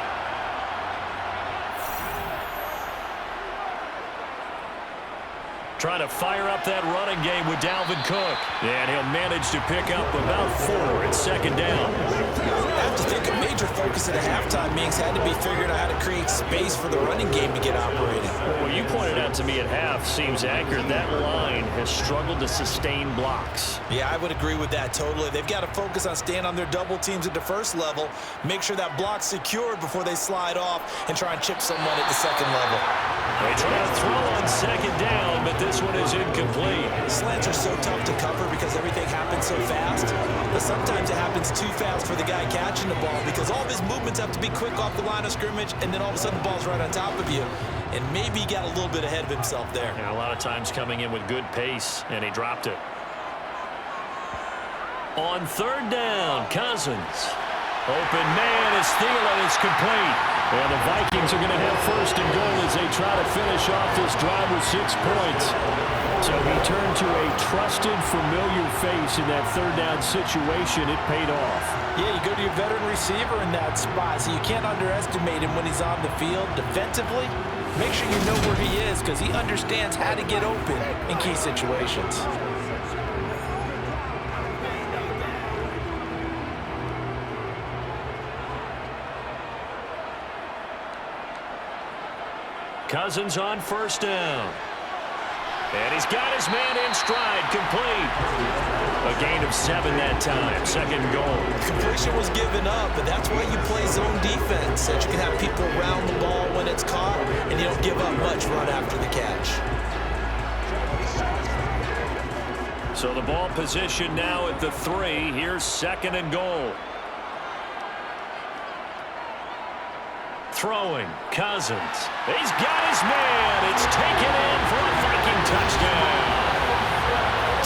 Trying to fire up that running game with Dalvin Cook. And he'll manage to pick up about 4 at 2nd down. I have to think a major focus at a halftime meetings had to be figuring out how to create space for the running game to get operating. Well, you pointed out to me at half seems accurate. That line has struggled to sustain blocks. Yeah, I would agree with that totally. They've got to focus on staying on their double teams at the first level, make sure that block's secured before they slide off and try and chip someone at the second level. They try to throw on 2nd down, but this one is incomplete. Slants are so tough to cover because everything happens so fast, but sometimes it happens too fast for the guy catching the ball because all of his movements have to be quick off the line of scrimmage, and then all of a sudden the ball's right on top of you. And maybe he got a little bit ahead of himself there. Yeah, a lot of times coming in with good pace, and he dropped it. On 3rd down, Cousins. Open man is Thielen. It's complete. And the Vikings are going to have 1st and goal as they try to finish off this drive with 6 points. So he turned to a trusted, familiar face in that 3rd down situation. It paid off. Yeah, you go to your veteran receiver in that spot, so you can't underestimate him when he's on the field. Defensively, make sure you know where he is because he understands how to get open in key situations. Cousins on first down. And he's got his man in stride, complete. A gain of 7 that time, second goal. Completion was given up, but that's why you play zone defense, that you can have people around the ball when it's caught, and you don't give up much run after the catch. So the ball position now at the 3. Here's second and goal. Throwing, Cousins. He's got his man. It's taken in for a Viking touchdown.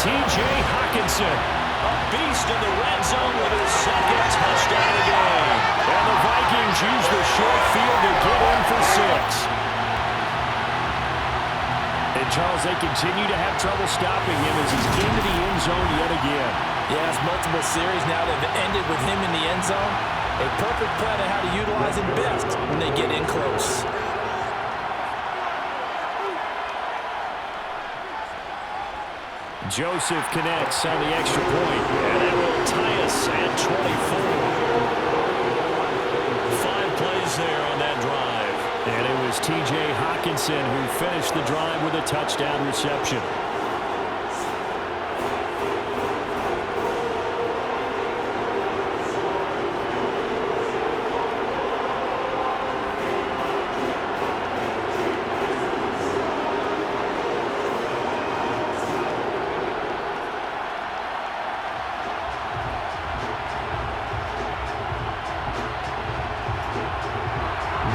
T.J. Hockenson, a beast in the red zone with his second touchdown of the game. And the Vikings use the short field to get in for 6. And Charles, they continue to have trouble stopping him as he's into the end zone yet again. Yes, multiple series now that have ended with him in the end zone. A perfect plan on how to utilize him best when they get in close. Joseph connects on the extra point, and that will tie us at 24. 5 plays there on that drive. And it was T.J. Hockenson who finished the drive with a touchdown reception.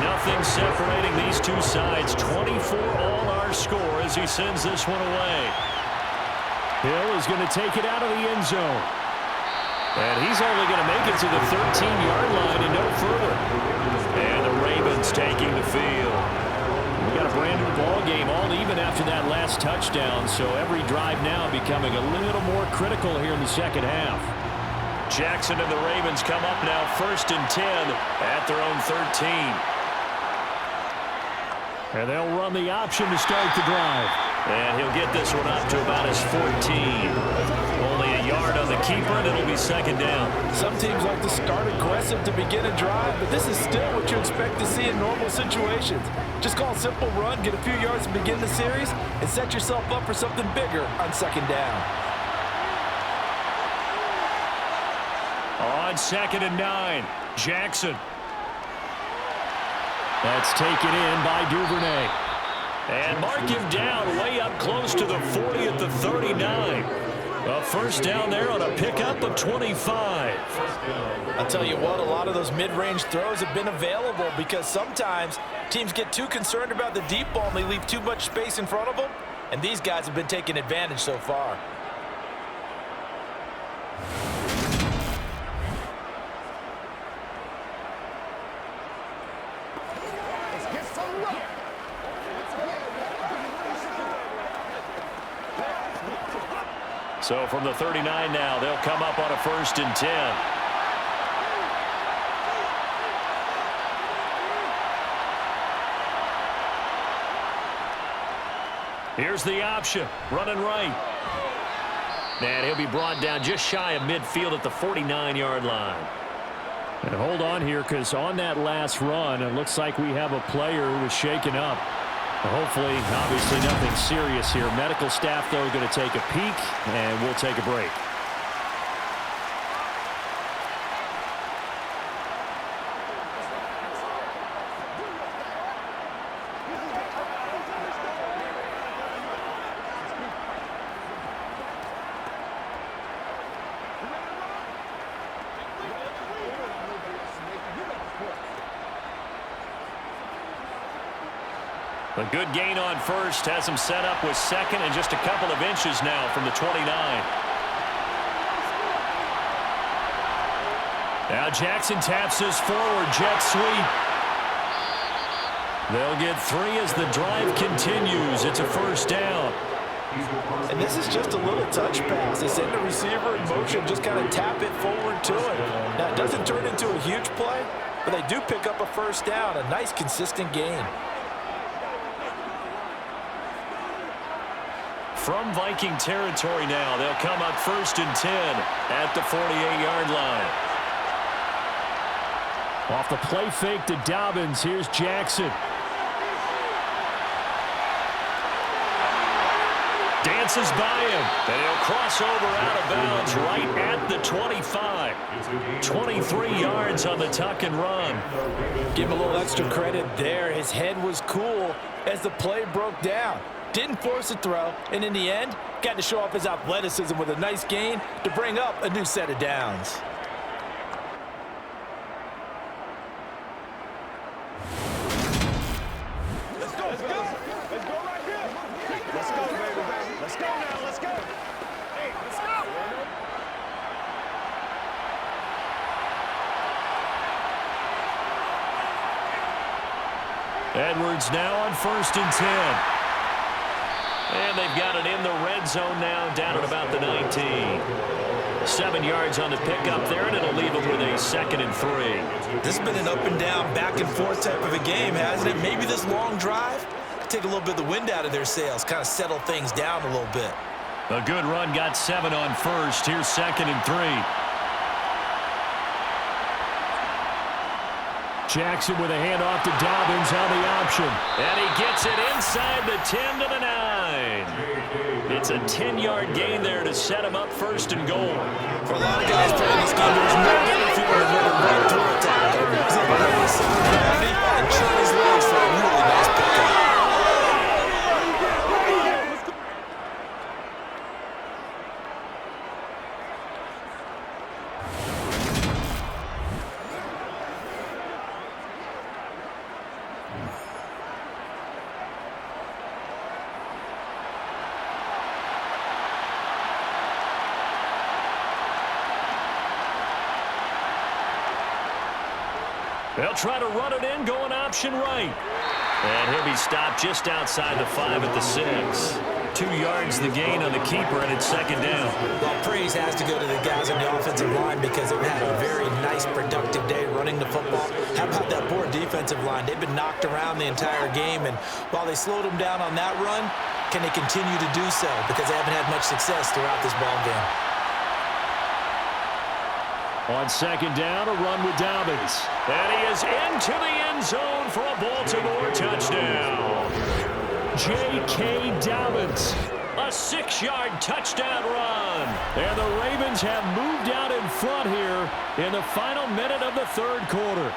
Nothing separating these two sides. 24 all our score as he sends this one away. Hill is going to take it out of the end zone. And he's only going to make it to the 13-yard line and no further. And the Ravens taking the field. We got a brand new ball game, all even after that last touchdown. So every drive now becoming a little more critical here in the second half. Jackson and the Ravens come up now 1st and 10 at their own 13. And they'll run the option to start the drive. And he'll get this one up to about his 14. Only a yard on the keeper, and it'll be second down. Some teams like to start aggressive to begin a drive, but this is still what you expect to see in normal situations. Just call a simple run, get a few yards to begin the series, and set yourself up for something bigger on second down. On 2nd and 9, Jackson. That's taken in by Duvernay. And mark him down way up close to the 40 at the 39. A first down there on a pickup of 25. I'll tell you what, a lot of those mid-range throws have been available because sometimes teams get too concerned about the deep ball and they leave too much space in front of them. And these guys have been taking advantage so far. So from the 39 now, they'll come up on a 1st and 10. Here's the option, running right. And he'll be brought down just shy of midfield at the 49-yard line. And hold on here, because on that last run, it looks like we have a player who was shaken up. Hopefully, obviously nothing serious here. Medical staff, though, going to take a peek, and we'll take a break. A good gain on first has him set up with second and just a couple of inches now from the 29. Now Jackson taps this forward, jet sweep. They'll get 3 as the drive continues. It's a first down. And this is just a little touch pass. They send the receiver in motion, just kind of tap it forward to it. Now, it doesn't turn into a huge play, but they do pick up a first down, a nice, consistent gain. From Viking territory now, they'll come up 1st and 10 at the 48-yard line. Off the play fake to Dobbins, here's Jackson. passes by him. And he'll cross over out of bounds right at the 25. 23 yards on the tuck and run. Give him a little extra credit there. His head was cool as the play broke down. Didn't force a throw, and in the end, got to show off his athleticism with a nice gain to bring up a new set of downs. Let's go. Let's go right here. Let's go, baby. Let's go now. Let's go. Hey, let's go. Edwards now on 1st and 10. And they've got it in the red zone now, down at about the 19. 7 yards on the pickup there, and it'll leave them with a 2nd and 3. This has been an up and down, back and forth type of a game, hasn't it? Maybe this long drive take a little bit of the wind out of their sails, kind of settle things down a little bit. A good run, got 7 on 1st. Here's 2nd and 3. Jackson with a handoff to Dobbins on the option. And he gets it inside the 10 to the 9. It's a 10-yard gain there to set him up 1st and goal. For a lot of guys playing this game, there's no better feeling than to run through a tackle. He's able to have a center of gravity and turn his legs for a really nice pickup. They'll try to run it in, going option right. And he'll be stopped just outside the 5 at the 6. 2 yards the gain on the keeper, and it's 2nd down. Well, praise has to go to the guys on the offensive line because they've had a very nice, productive day running the football. How about that poor defensive line? They've been knocked around the entire game, and while they slowed them down on that run, can they continue to do so? Because they haven't had much success throughout this ball game. On 2nd down, a run with Dobbins. And he is into the end zone for a Baltimore touchdown. J.K. Dobbins, a 6-yard touchdown run. And the Ravens have moved out in front here in the final minute of the 3rd quarter.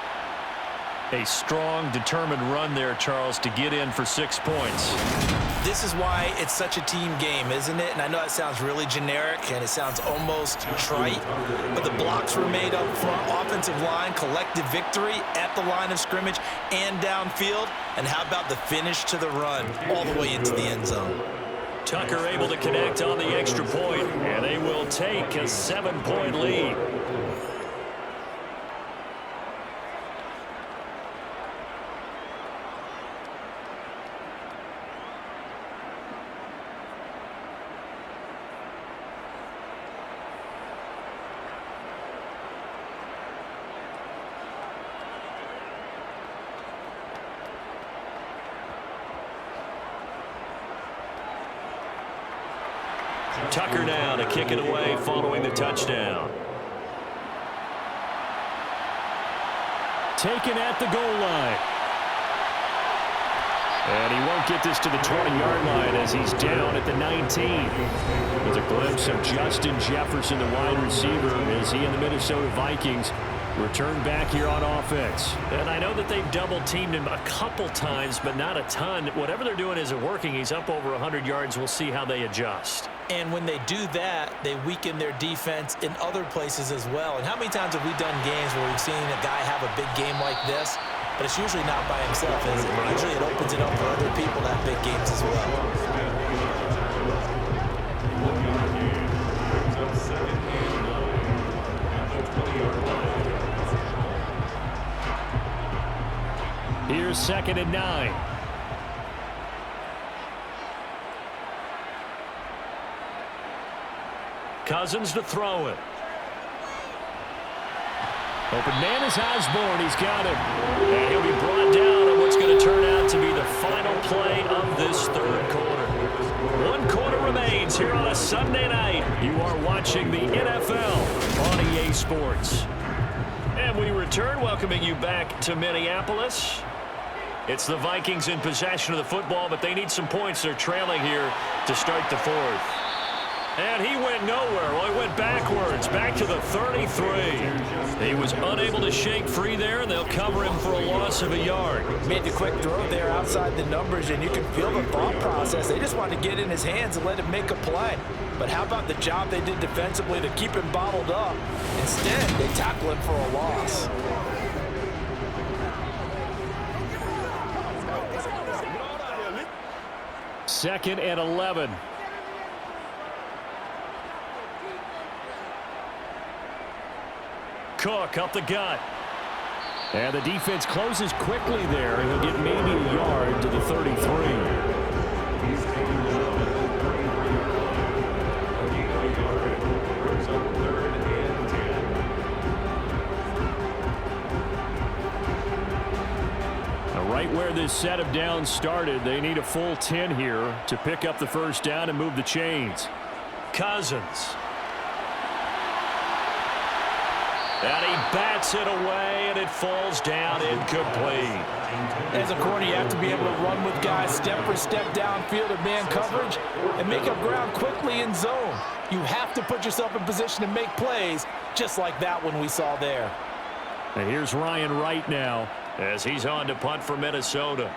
A strong, determined run there, Charles, to get in for 6 points. This is why it's such a team game, isn't it? And I know it sounds really generic and it sounds almost trite, but the blocks were made up front, offensive line, collective victory at the line of scrimmage and downfield. And how about the finish to the run all the way into the end zone? Tucker able to connect on the extra point, and they will take a 7-point lead. Tucker now to kick it away following the touchdown. Taken at the goal line. And he won't get this to the 20-yard line as he's down at the 19. With a glimpse of Justin Jefferson, the wide receiver, as he and the Minnesota Vikings return back here on offense. And I know that they've double-teamed him a couple times, but not a ton. Whatever they're doing isn't working. He's up over 100 yards. We'll see how they adjust. And when they do that, they weaken their defense in other places as well. And how many times have we done games where we've seen a guy have a big game like this, but it's usually not by himself, is it? Usually it opens it up for other people to have big games as well. Here's 2nd and 9. Cousins to throw it. Open man is Osborne. He's got him. And he'll be brought down on what's going to turn out to be the final play of this 3rd quarter. 1 quarter remains here on a Sunday night. You are watching the NFL on EA Sports. And we return, welcoming you back to Minneapolis. It's the Vikings in possession of the football, but they need some points. They're trailing here to start the fourth. And he went nowhere. Well, he went backwards, back to the 33. He was unable to shake free there, and they'll cover him for a loss of a yard. Made the quick throw there outside the numbers, and you can feel the thought process. They just wanted to get in his hands and let him make a play. But how about the job they did defensively to keep him bottled up? Instead, they tackle him for a loss. Second and 11. Cook up the gut. And the defense closes quickly there. He'll get maybe a yard to the 33. Right where this set of downs started, they need a full 10 here to pick up the first down and move the chains. Cousins. And he bats it away, and it falls down incomplete. As a corner, you have to be able to run with guys step for step downfield at man coverage and make up ground quickly in zone. You have to put yourself in position to make plays, just like that one we saw there. And here's Ryan Wright now, as he's on to punt for Minnesota.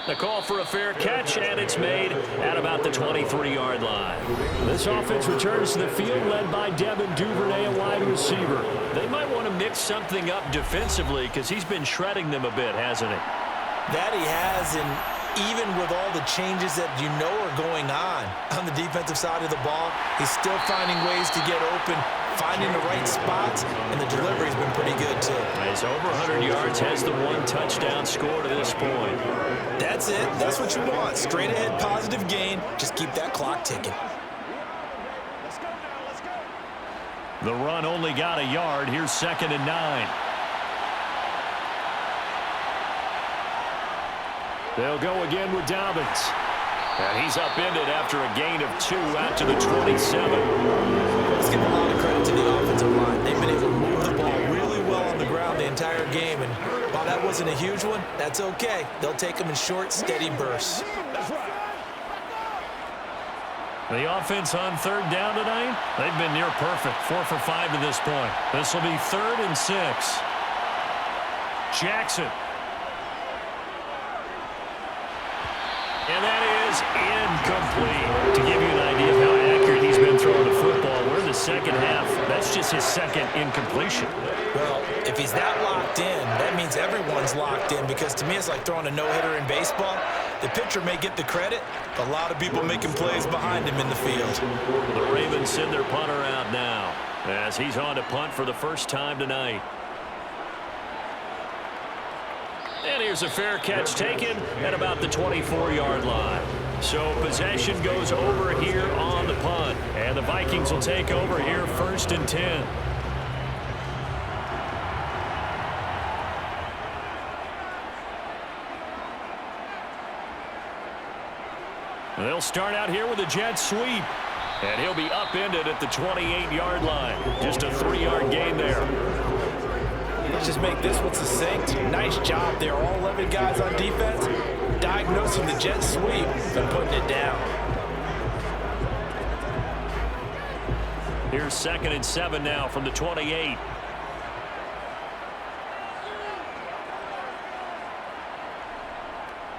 The call for a fair catch, and it's made at about the 23-yard line. This offense returns to the field, led by Devin Duvernay, a wide receiver. They might want to mix something up defensively because he's been shredding them a bit, hasn't he? That he has, and even with all the changes that you know are going on the defensive side of the ball, he's still finding ways to get open, finding the right spots, and the delivery's been pretty good too. He's over 100 yards, has the one touchdown score to this point. That's it. That's what you want. Straight ahead positive gain. Just keep that clock ticking. The run only got a yard. Here's 2nd and 9. They'll go again with Dobbins. And he's upended after a gain of 2 out to the 27. Let's give a lot of credit to the offensive line. They've been able to move the ball really well on the ground the entire game. And while that wasn't a huge one, that's okay. They'll take them in short, steady bursts. The offense on 3rd down tonight, they've been near perfect. 4 for 5 to this point. This will be 3rd and 6. Jackson. And that is incomplete. To give you an idea of how accurate he's been throwing the football, we're in the second half. That's just his 2nd incompletion. Well, if he's that locked in, that means everyone's locked in, because to me it's like throwing a no-hitter in baseball. The pitcher may get the credit, but a lot of people making plays behind him in the field. The Ravens send their punter out now as he's on to punt for the first time tonight. And here's a fair catch taken at about the 24-yard line. So possession goes over here on the punt. And the Vikings will take over here 1st and 10. They'll start out here with a jet sweep. And he'll be upended at the 28-yard line. Just a 3-yard gain there. Let's just make this one succinct. Nice job there. All 11 guys on defense diagnosing the jet sweep and putting it down. Here's 2nd and 7 now from the 28.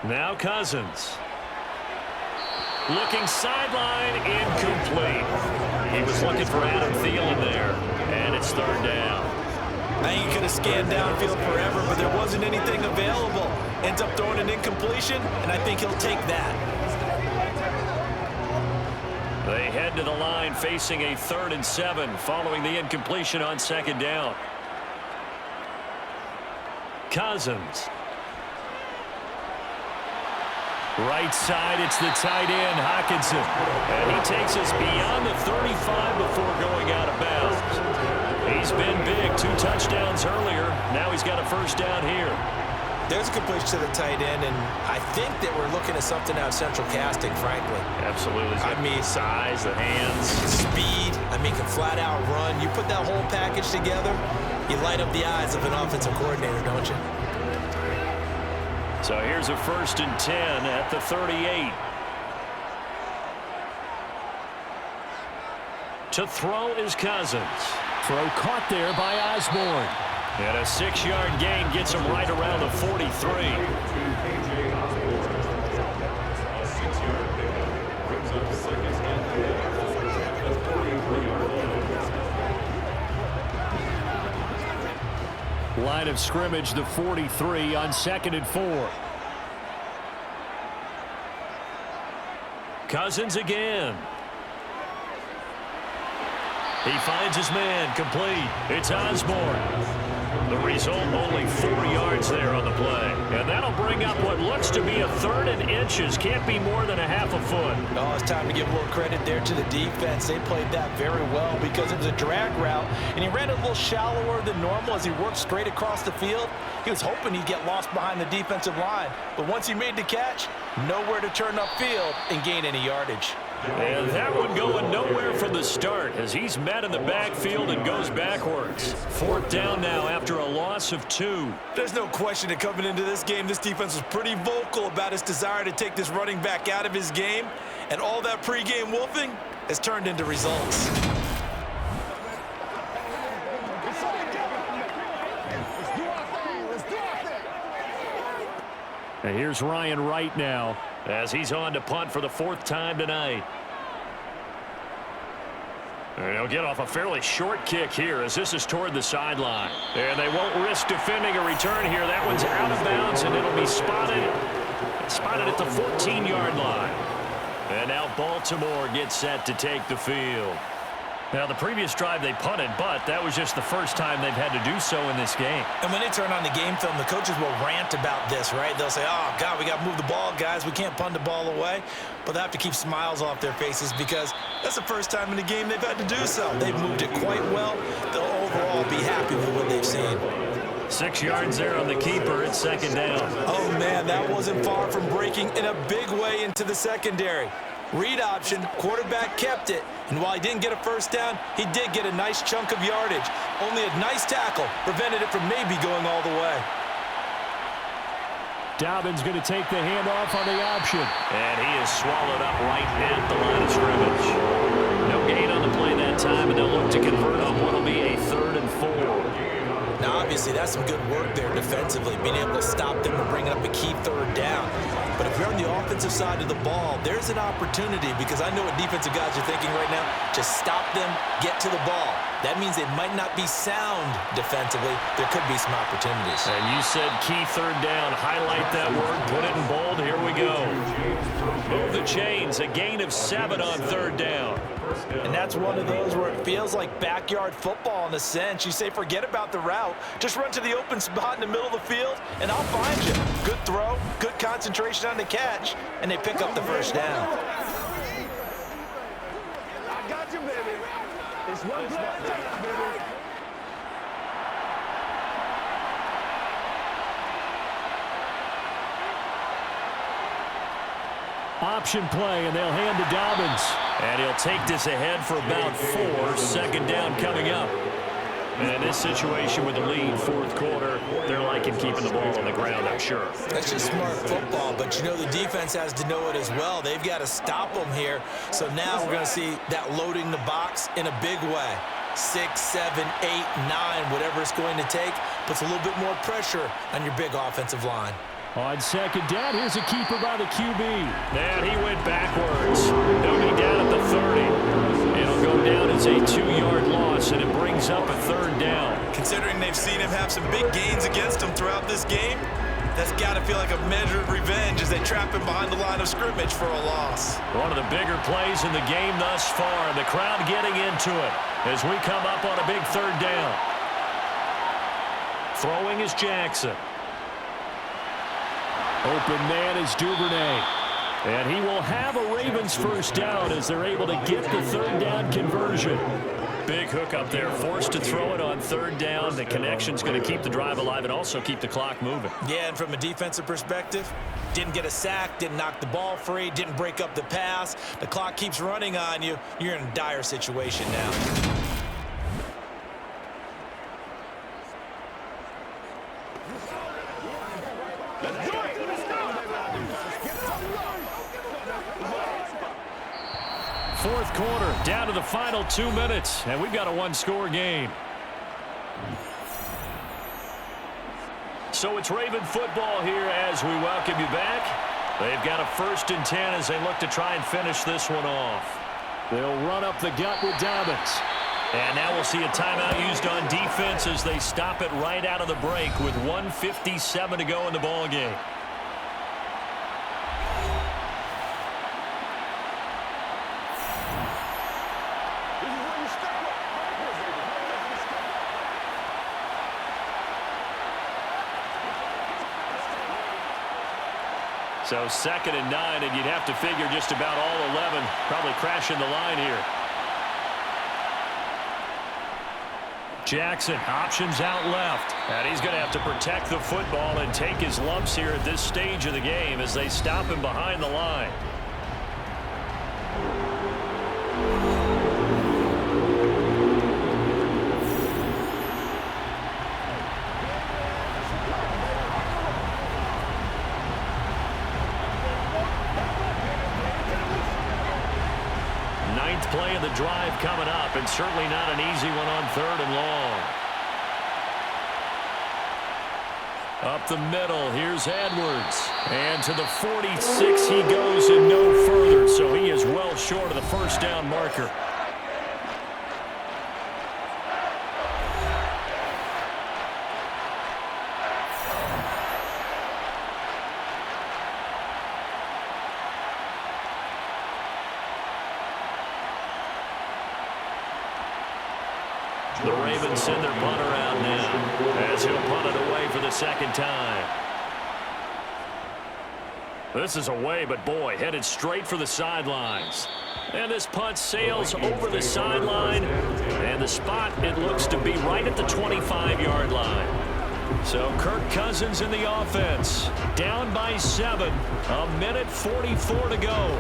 Now Cousins. Looking sideline, incomplete. He was looking for Adam Thielen there, and it's 3rd down. I think he could have scanned downfield forever, but there wasn't anything available. Ends up throwing an incompletion, and I think he'll take that. They head to the line facing a 3rd and 7 following the incompletion on 2nd down. Cousins. Right side, it's the tight end, Hockenson. And he takes us beyond the 35 before going out of bounds. He's been big, 2 touchdowns earlier. Now he's got a first down here. There's a completion to the tight end, and I think that we're looking at something out of central casting, frankly. Absolutely. I mean, size, the hands. Speed. I mean, can flat out run. You put that whole package together, you light up the eyes of an offensive coordinator, don't you? So here's a 1st and 10 at the 38. To throw is Cousins. Throw caught there by Osborne. And a 6-yard gain gets him right around the 43. Line of scrimmage, the 43 on 2nd and 4. Cousins again. He finds his man, complete. It's Osborne. The result, only 4 yards there on the play. And that'll bring up what looks to be a 3rd and inches. Can't be more than a half a foot. Oh, it's time to give a little credit there to the defense. They played that very well because it was a drag route, and he ran a little shallower than normal as he worked straight across the field. He was hoping he'd get lost behind the defensive line. But once he made the catch, nowhere to turn upfield and gain any yardage. And that one going nowhere from the start as he's met in the backfield and goes backwards. 4th down now after a loss of 2. There's no question that coming into this game, this defense was pretty vocal about its desire to take this running back out of his game. And all that pregame wolfing has turned into results. And here's Ryan Wright now, as he's on to punt for the 4th time tonight. And he'll get off a fairly short kick here as this is toward the sideline. And they won't risk defending a return here. That one's out of bounds, and it'll be spotted at the 14-yard line. And now Baltimore gets set to take the field. Now, the previous drive they punted, but that was just the first time they've had to do so in this game. And when they turn on the game film, the coaches will rant about this, right? They'll say, oh, God, we got to move the ball, guys. We can't punt the ball away. But they have to keep smiles off their faces because that's the first time in the game they've had to do so. They've moved it quite well. They'll overall be happy with what they've seen. 6 yards there on the keeper. It's 2nd down. Oh, man, that wasn't far from breaking in a big way into the secondary. Read option, quarterback kept it, and while he didn't get a 1st down, he did get a nice chunk of yardage. Only a nice tackle prevented it from maybe going all the way. Dobbins going to take the handoff on the option. And he is swallowed up right at the line of scrimmage. No gain on the play that time, and they'll look to convert on what will be a 3rd and 4. Now, obviously, that's some good work there defensively, being able to stop them and bring up a key 3rd down. But if you're on the offensive side of the ball, there's an opportunity because I know what defensive guys are thinking right now. Just stop them, get to the ball. That means they might not be sound defensively. There could be some opportunities. And you said key 3rd down. Highlight that word. Put it in bold. Here we go. Move the chains. A gain of 7 on 3rd down. And that's one of those where it feels like backyard football in a sense. You say forget about the route. Just run to the open spot in the middle of the field, and I'll find you. Good throw, good concentration on the catch, and they pick up the 1st down. I got you, baby. It's one play at a time, baby. Option play, and they'll hand to Dobbins. And he'll take this ahead for about 4. 2nd down coming up. And in this situation with the lead, 4th quarter, they're liking keeping the ball on the ground, I'm sure. That's just smart football, but you know the defense has to know it as well. They've got to stop them here. So now we're going to see that loading the box in a big way. 6, 7, 8, 9, whatever it's going to take, puts a little bit more pressure on your big offensive line. On 2nd down, here's a keeper by the QB. And he went backwards. They'll be down at the 30. It'll go down as a 2-yard loss, and it brings up a 3rd down. Considering they've seen him have some big gains against them throughout this game, that's got to feel like a measure of revenge as they trap him behind the line of scrimmage for a loss. One of the bigger plays in the game thus far, and the crowd getting into it as we come up on a big 3rd down. Throwing is Jackson. Open man is Duvernay. And he will have a Ravens 1st down as they're able to get the 3rd down conversion. Big hook up there. Forced to throw it on third down. The connection's going to keep the drive alive and also keep the clock moving. Yeah, and from a defensive perspective, didn't get a sack, didn't knock the ball free, didn't break up the pass. The clock keeps running on you. You're in a dire situation now. Fourth quarter, down to the final 2 minutes, and we've got a one-score game. So it's Raven football here as we welcome you back. They've got a 1st and 10 as they look to try and finish this one off. They'll run up the gut with Dobbins. And now we'll see a timeout used on defense as they stop it right out of the break with 1:57 to go in the ball game. So 2nd and 9, and you'd have to figure just about all 11 probably crashing the line here. Jackson, options out left. And he's going to have to protect the football and take his lumps here at this stage of the game as they stop him behind the line. Play of the drive coming up, and certainly not an easy one on 3rd and long. Up the middle, here's Edwards. And to the 46 he goes and no further, so he is well short of the first down marker. The Ravens send their punter out now as he'll punt it away for the 2nd time. This is away, but boy, headed straight for the sidelines. And this punt sails over the sideline, and the spot, it looks to be right at the 25-yard line. So Kirk Cousins in the offense, down by 7, 1:44 to go.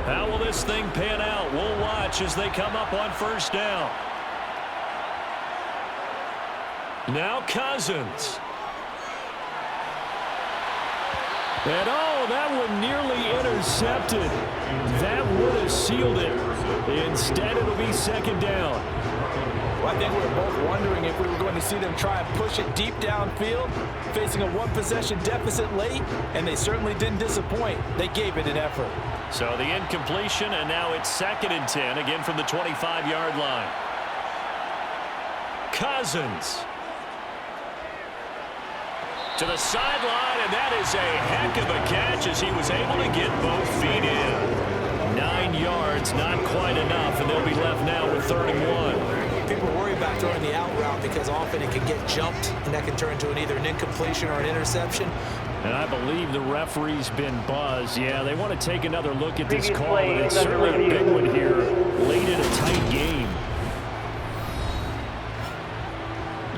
How will this thing pan out? We'll watch as they come up on 1st down. Now Cousins. And oh, that one nearly intercepted. That would have sealed it. Instead, it'll be 2nd down. Well, I think we were both wondering if we were going to see them try and push it deep downfield, facing a 1-possession deficit late, and they certainly didn't disappoint. They gave it an effort. So the incompletion, and now it's 2nd and 10, again from the 25-yard line. Cousins. To the sideline, and that is a heck of a catch as he was able to get both feet in. 9 yards, not quite enough, and they'll be left now with 3rd and 1. People worry about throwing the out route because often it can get jumped, and that can turn into either an incompletion or an interception. And I believe the referee's been buzzed. Yeah, they want to take another look at this call, and it's certainly a big one here late in a tight game.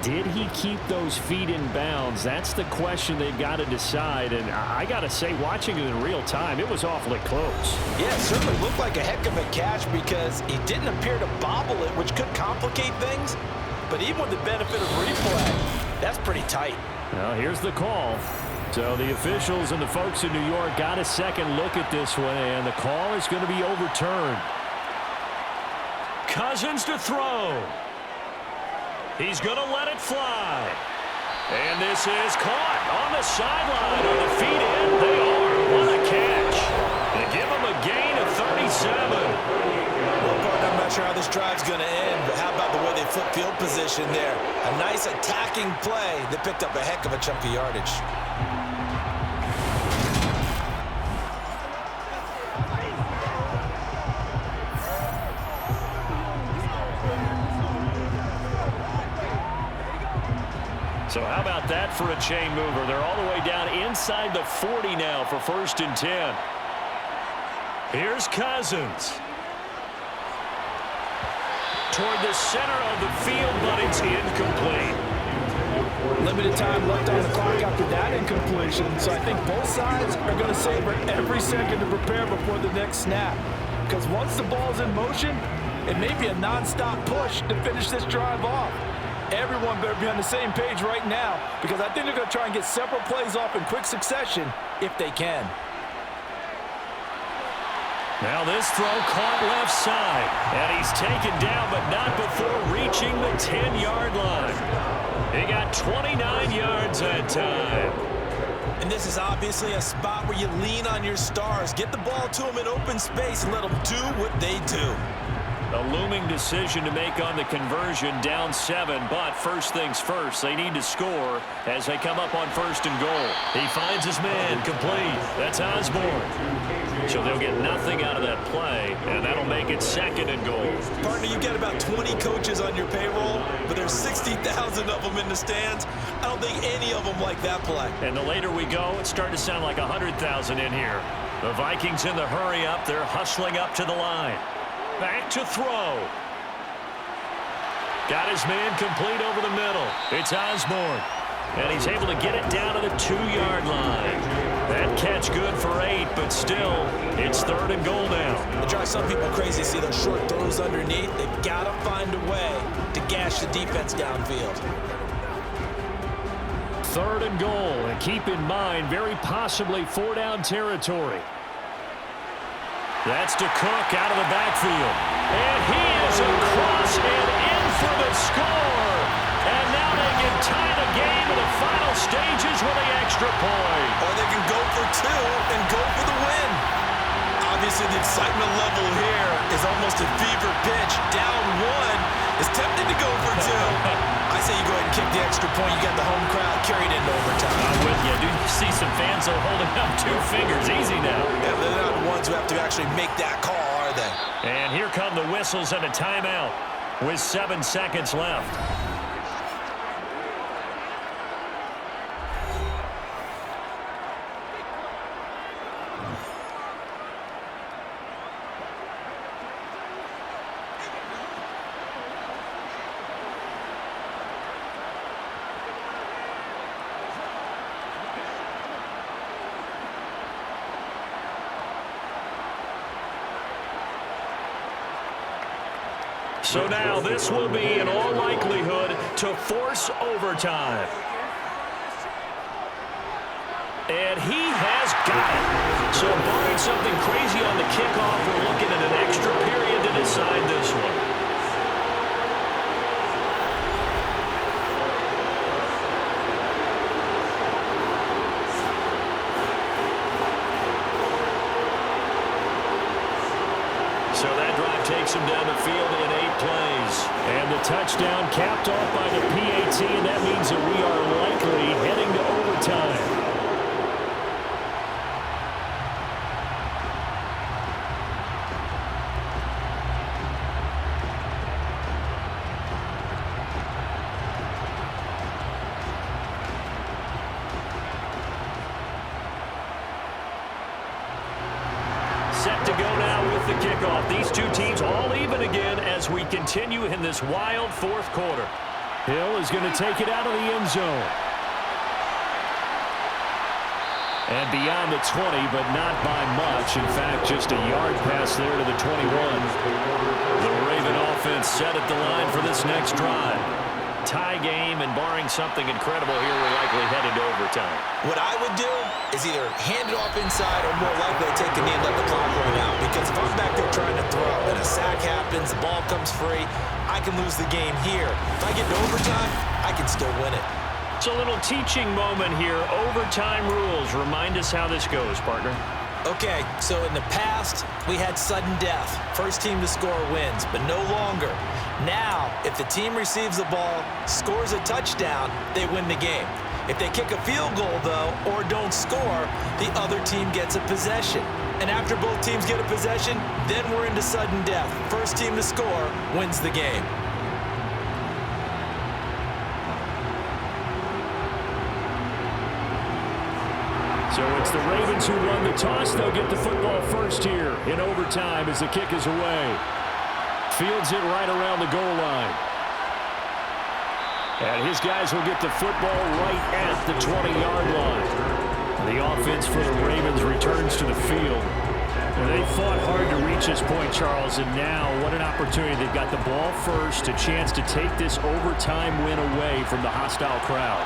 Did he keep those feet in bounds? That's the question they've got to decide. And I got to say, watching it in real time, it was awfully close. Yeah, it certainly looked like a heck of a catch because he didn't appear to bobble it, which could complicate things. But even with the benefit of replay, that's pretty tight. Well, here's the call. So the officials and the folks in New York got a second look at this one, and the call is going to be overturned. Cousins to throw. He's going to let it fly. And this is caught on the sideline. Are the feet in? They are. What a catch. They give him a gain of 37. Well, partner, I'm not sure how this drive's going to end, but how about the way they flip field position there? A nice attacking play that picked up a heck of a chunk of yardage. So how about that for a chain mover? They're all the way down inside the 40 now for 1st and 10. Here's Cousins. toward the center of the field, but it's incomplete. Limited time left on the clock after that incompletion, so I think both sides are going to savor every second to prepare before the next snap. Because once the ball's in motion, it may be a non-stop push to finish this drive off. Everyone better be on the same page right now, because I think they're going to try and get several plays off in quick succession if they can. Now this throw caught left side, and he's taken down, but not before reaching the 10-yard line. He got 29 yards that time. And this is obviously a spot where you lean on your stars. Get the ball to them in open space and let them do what they do. A looming decision to make on the conversion, down 7, but first things first, they need to score as they come up on 1st and goal. He finds his man, complete. That's Osborne. So they'll get nothing out of that play, and that'll make it 2nd and goal. Partner, you get about 20 coaches on your payroll, but there's 60,000 of them in the stands. I don't think any of them like that play. And the later we go, it's starting to sound like 100,000 in here. The Vikings in the hurry up. They're hustling up to the line. Back to throw. Got his man complete over the middle. It's Osborne. And he's able to get it down to the 2-yard line. That catch good for 8, but still, it's 3rd and goal now. It drives some people crazy to see those short throws underneath. They've got to find a way to gash the defense downfield. 3rd and goal, and keep in mind, very possibly 4-down territory. That's to Cook out of the backfield. And he is across and in for the score. And now they can tie the game in the final stages with the extra point. Or they can go for 2 and go for the win. Obviously, the excitement level here is almost a fever pitch. Down 1 is tempted to go for 2. I say you go ahead and kick the extra point. You got the home crowd carried into overtime. I'm with you. Do you see some fans are holding up 2 fingers? Easy now. Yeah, they're not the ones who have to actually make that call, are they? And here come the whistles and a timeout with 7 seconds left. So now this will be, in all likelihood, to force overtime. And he has got it. So barring something crazy on the kickoff, we're looking at an extra period to decide this one. So that drive takes him down the field in 8 plays. And the touchdown capped off by the PAT, and that means that we are likely heading to overtime. Set to go now with the kickoff. These two teams all even again as we continue in this wild 4th quarter. Hill is going to take it out of the end zone. And beyond the 20, but not by much. In fact, just a yard pass there to the 21. The Raven offense set at the line for this next drive. Tie game, and barring something incredible here, we're likely headed to overtime. What I would do is either hand it off inside or more likely take a knee and let the clock run out. Because if I'm back there trying to throw and a sack happens, the ball comes free, I can lose the game here. If I get to overtime, I can still win it. It's a little teaching moment here. Overtime rules. Remind us how this goes, partner. Okay, so in the past, we had sudden death. First team to score wins, but no longer. Now, if the team receives the ball, scores a touchdown, they win the game. If they kick a field goal, though, or don't score, the other team gets a possession. And after both teams get a possession, then we're into sudden death. First team to score wins the game. So it's the Ravens who run the toss. They'll get the football first here in overtime as the kick is away. Fields it right around the goal line. And his guys will get the football right at the 20-yard line. The offense for the Ravens returns to the field. And they fought hard to reach this point, Charles, and now what an opportunity. They've got the ball first, a chance to take this overtime win away from the hostile crowd.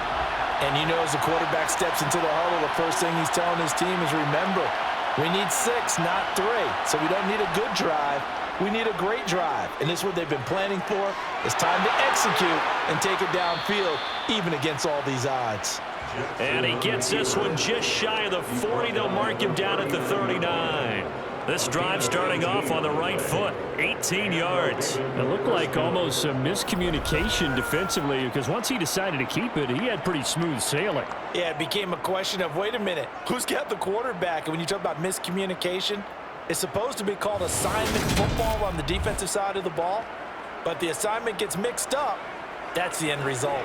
And you know, as the quarterback steps into the huddle, the first thing he's telling his team is, remember, we need 6, not 3. So we don't need a good drive. We need a great drive. And this is what they've been planning for. It's time to execute and take it downfield, even against all these odds. And he gets this one just shy of the 40. They'll mark him down at the 39. This drive starting off on the right foot, 18 yards. It looked like almost some miscommunication defensively, because once he decided to keep it, he had pretty smooth sailing. Yeah, it became a question of, wait a minute, who's got the quarterback? And when you talk about miscommunication, it's supposed to be called assignment football on the defensive side of the ball, but the assignment gets mixed up. That's the end result.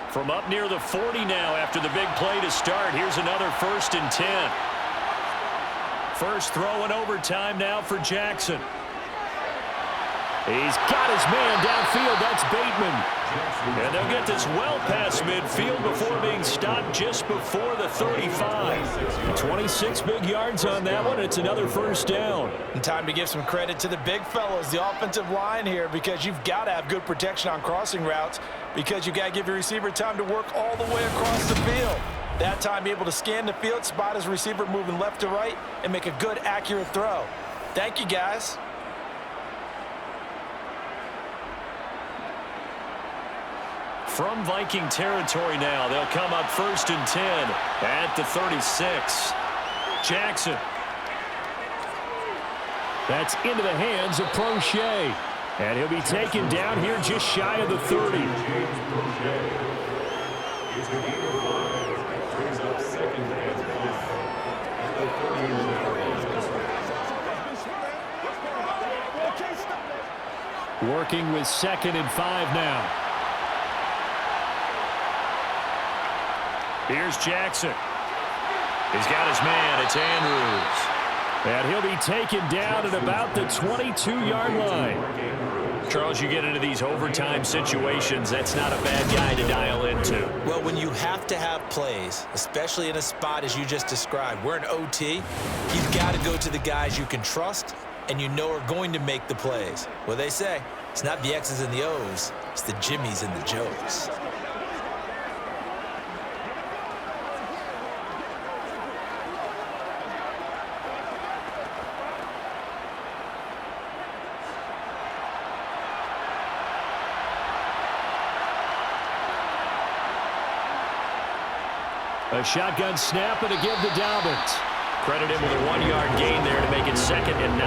From up near the 40 now after the big play to start. Here's another 1st and 10. First throw in overtime now for Jackson. He's got his man downfield. That's Bateman. And they'll get this well past midfield before being stopped just before the 35. 26 big yards on that one. It's another first down. And time to give some credit to the big fellas, the offensive line here, because you've got to have good protection on crossing routes, because you've got to give your receiver time to work all the way across the field. That time, be able to scan the field, spot his receiver moving left to right, and make a good, accurate throw. Thank you, guys. From Viking territory now, they'll come up 1st and 10 at the 36. Jackson. That's into the hands of Prochet. And he'll be taken down here just shy of the 30. Working with 2nd and 5 now. Here's Jackson. He's got his man. It's Andrews. And he'll be taken down at about the 22-yard line. Charles, you get into these overtime situations, that's not a bad guy to dial into. Well, when you have to have plays, especially in a spot as you just described, we're in OT, you've got to go to the guys you can trust and you know are going to make the plays. Well, they say it's not the X's and the O's, it's the Jimmies and the Joes. A shotgun snap and a give to Dobbins. Credit him with a 1-yard gain there to make it 2nd and 9.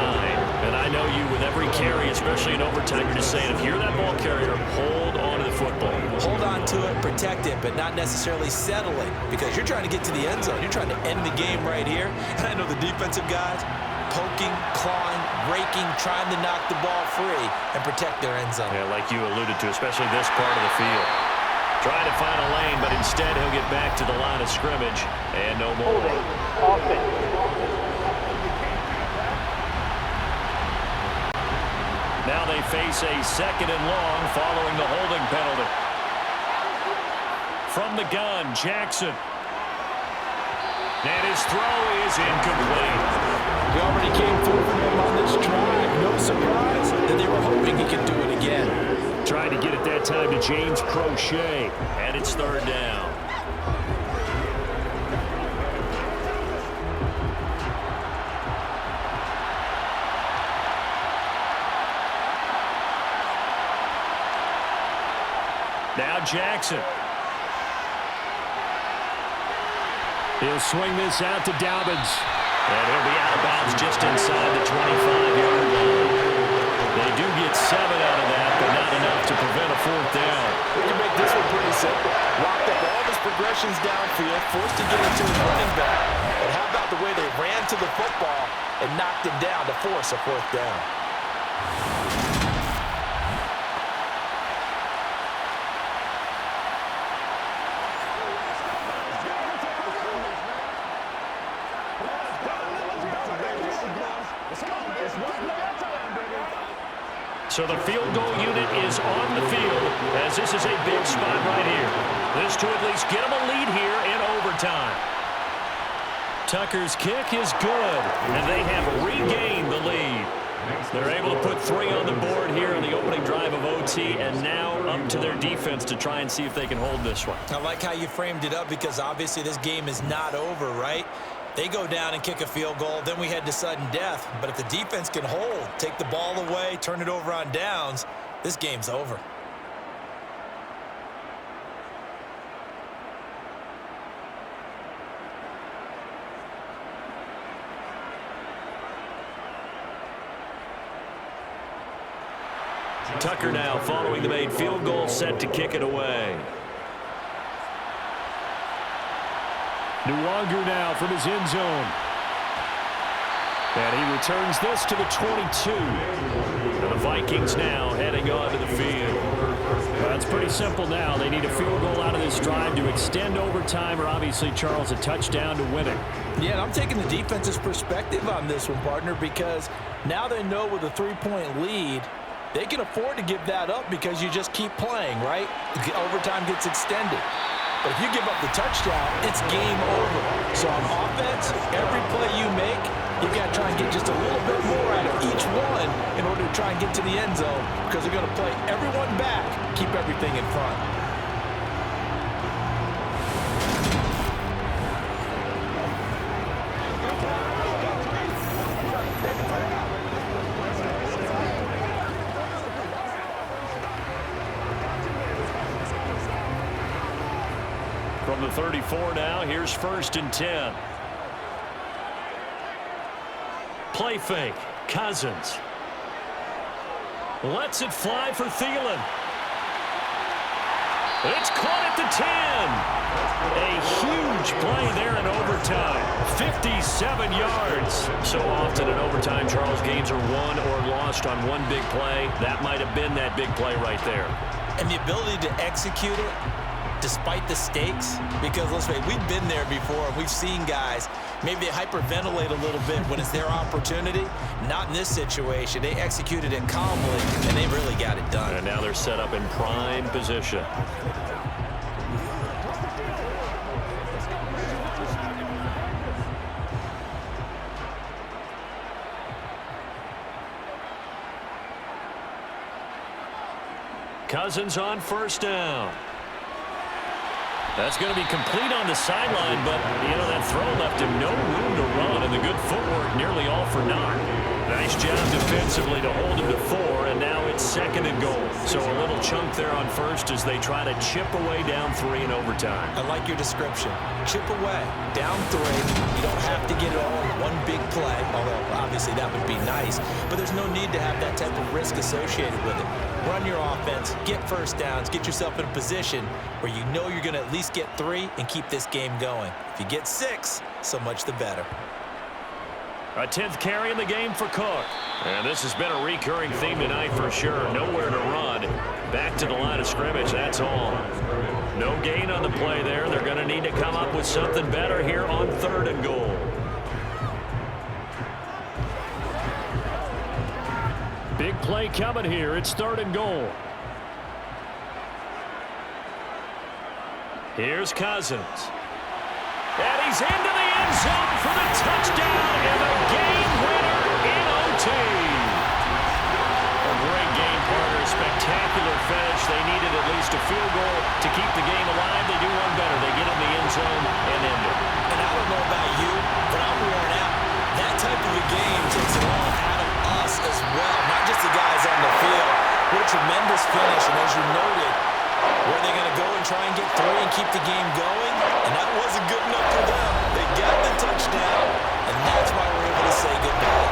And I know you, with every carry, especially in overtime, you're just saying, if you're that ball carrier, hold on to the football. Hold on to it, protect it, but not necessarily settling, because you're trying to get to the end zone. You're trying to end the game right here. And I know the defensive guys poking, clawing, raking, trying to knock the ball free and protect their end zone. Yeah, like you alluded to, especially this part of the field. Trying to find a lane, but instead he'll get back to the line of scrimmage and no more. Now they face a 2nd and long following the holding penalty. From the gun, Jackson. And his throw is incomplete. He already came through for them on this drive. No surprise that they were hoping he could do it again. Trying to get it that time to James Prochet. And it's 3rd down. Now Jackson. He'll swing this out to Dobbins. And he'll be out of bounds just inside the 25-yard line. They do get 7 out of that, but not enough to prevent a 4th down. We can make this one pretty simple. Locked up all of his progressions downfield, forced to get it to his running back. And how about the way they ran to the football and knocked him down to force a 4th down? So the field goal unit is on the field as this is a big spot right here. This to at least get them a lead here in overtime. Tucker's kick is good, and they have regained the lead. They're able to put 3 on the board here on the opening drive of OT, and now up to their defense to try and see if they can hold this one. I like how you framed it up because obviously this game is not over, right? They go down and kick a field goal, then we head to sudden death. But if the defense can hold, take the ball away, turn it over on downs, this game's over. Tucker now following the made field goal, set to kick it away. Nwangu now from his end zone. And he returns this to the 22. And the Vikings now heading onto the field. Well, it's pretty simple now. They need a field goal out of this drive to extend overtime, or obviously, Charles, a touchdown to win it. Yeah, and I'm taking the defense's perspective on this one, partner, because now they know with a 3-point lead, they can afford to give that up because you just keep playing, right? Overtime gets extended. But if you give up the touchdown, it's game over. So on offense, every play you make, you've got to try and get just a little bit more out of each one in order to try and get to the end zone because they're going to play everyone back, keep everything in front. From the 34 now, here's 1st and 10. Play fake. Cousins. Lets it fly for Thielen. It's caught at the 10. A huge play there in overtime. 57 yards. So often in overtime, Charles, games are won or lost on one big play. That might have been that big play right there. And the ability to execute it despite the stakes, because let's face it, we've been there before. We've seen guys, maybe they hyperventilate a little bit when it's their opportunity. Not in this situation. They executed it calmly, and they really got it done. And now they're set up in prime position. Cousins on 1st down. That's going to be complete on the sideline, but, you know, that throw left him no room to run, and the good footwork nearly all for naught. Nice job defensively to hold him to 4, and now it's 2nd and goal. So a little chunk there on 1st as they try to chip away down 3 in overtime. I like your description. Chip away, down 3. You don't have to get it all in one big play, although obviously that would be nice, but there's no need to have that type of risk associated with it. Run your offense, get 1st downs, get yourself in a position where you know you're going to at least get 3 and keep this game going. If you get 6, so much the better. A 10th carry in the game for Cook. And this has been a recurring theme tonight for sure. Nowhere to run. Back to the line of scrimmage, that's all. No gain on the play there. They're going to need to come up with something better here on 3rd and goal. Big play coming here. It's 3rd and goal. Here's Cousins. And he's into the end zone for the touchdown and the game winner in OT. A great game, partner. Spectacular finish. They needed at least a field goal to keep the game alive. They do one better. They get in the end zone and end it. And I don't know about you, but I'm worn out. That type of a game takes it all out of us as well, not just the guys on the field. What a tremendous finish, and as you noted, were they going to go and try and get 3 and keep the game going? And that wasn't good enough for them. They got the touchdown, and that's why we're able to say goodbye.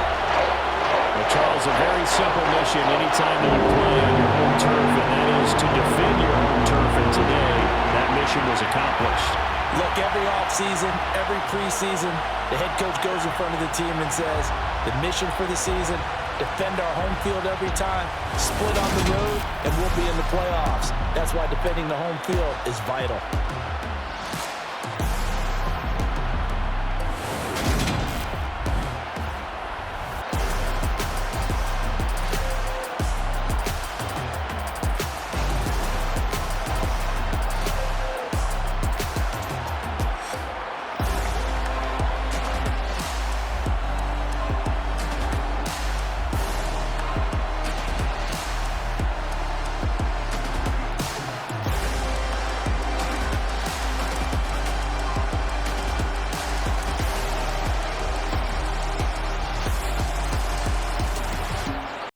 Well, Charles, a very simple mission anytime you play on your home turf, and that is to defend your home turf. And today, that mission was accomplished. Look, every offseason, every preseason, the head coach goes in front of the team and says, the mission for the season, defend our home field every time, split on the road, and we'll be in the playoffs. That's why defending the home field is vital.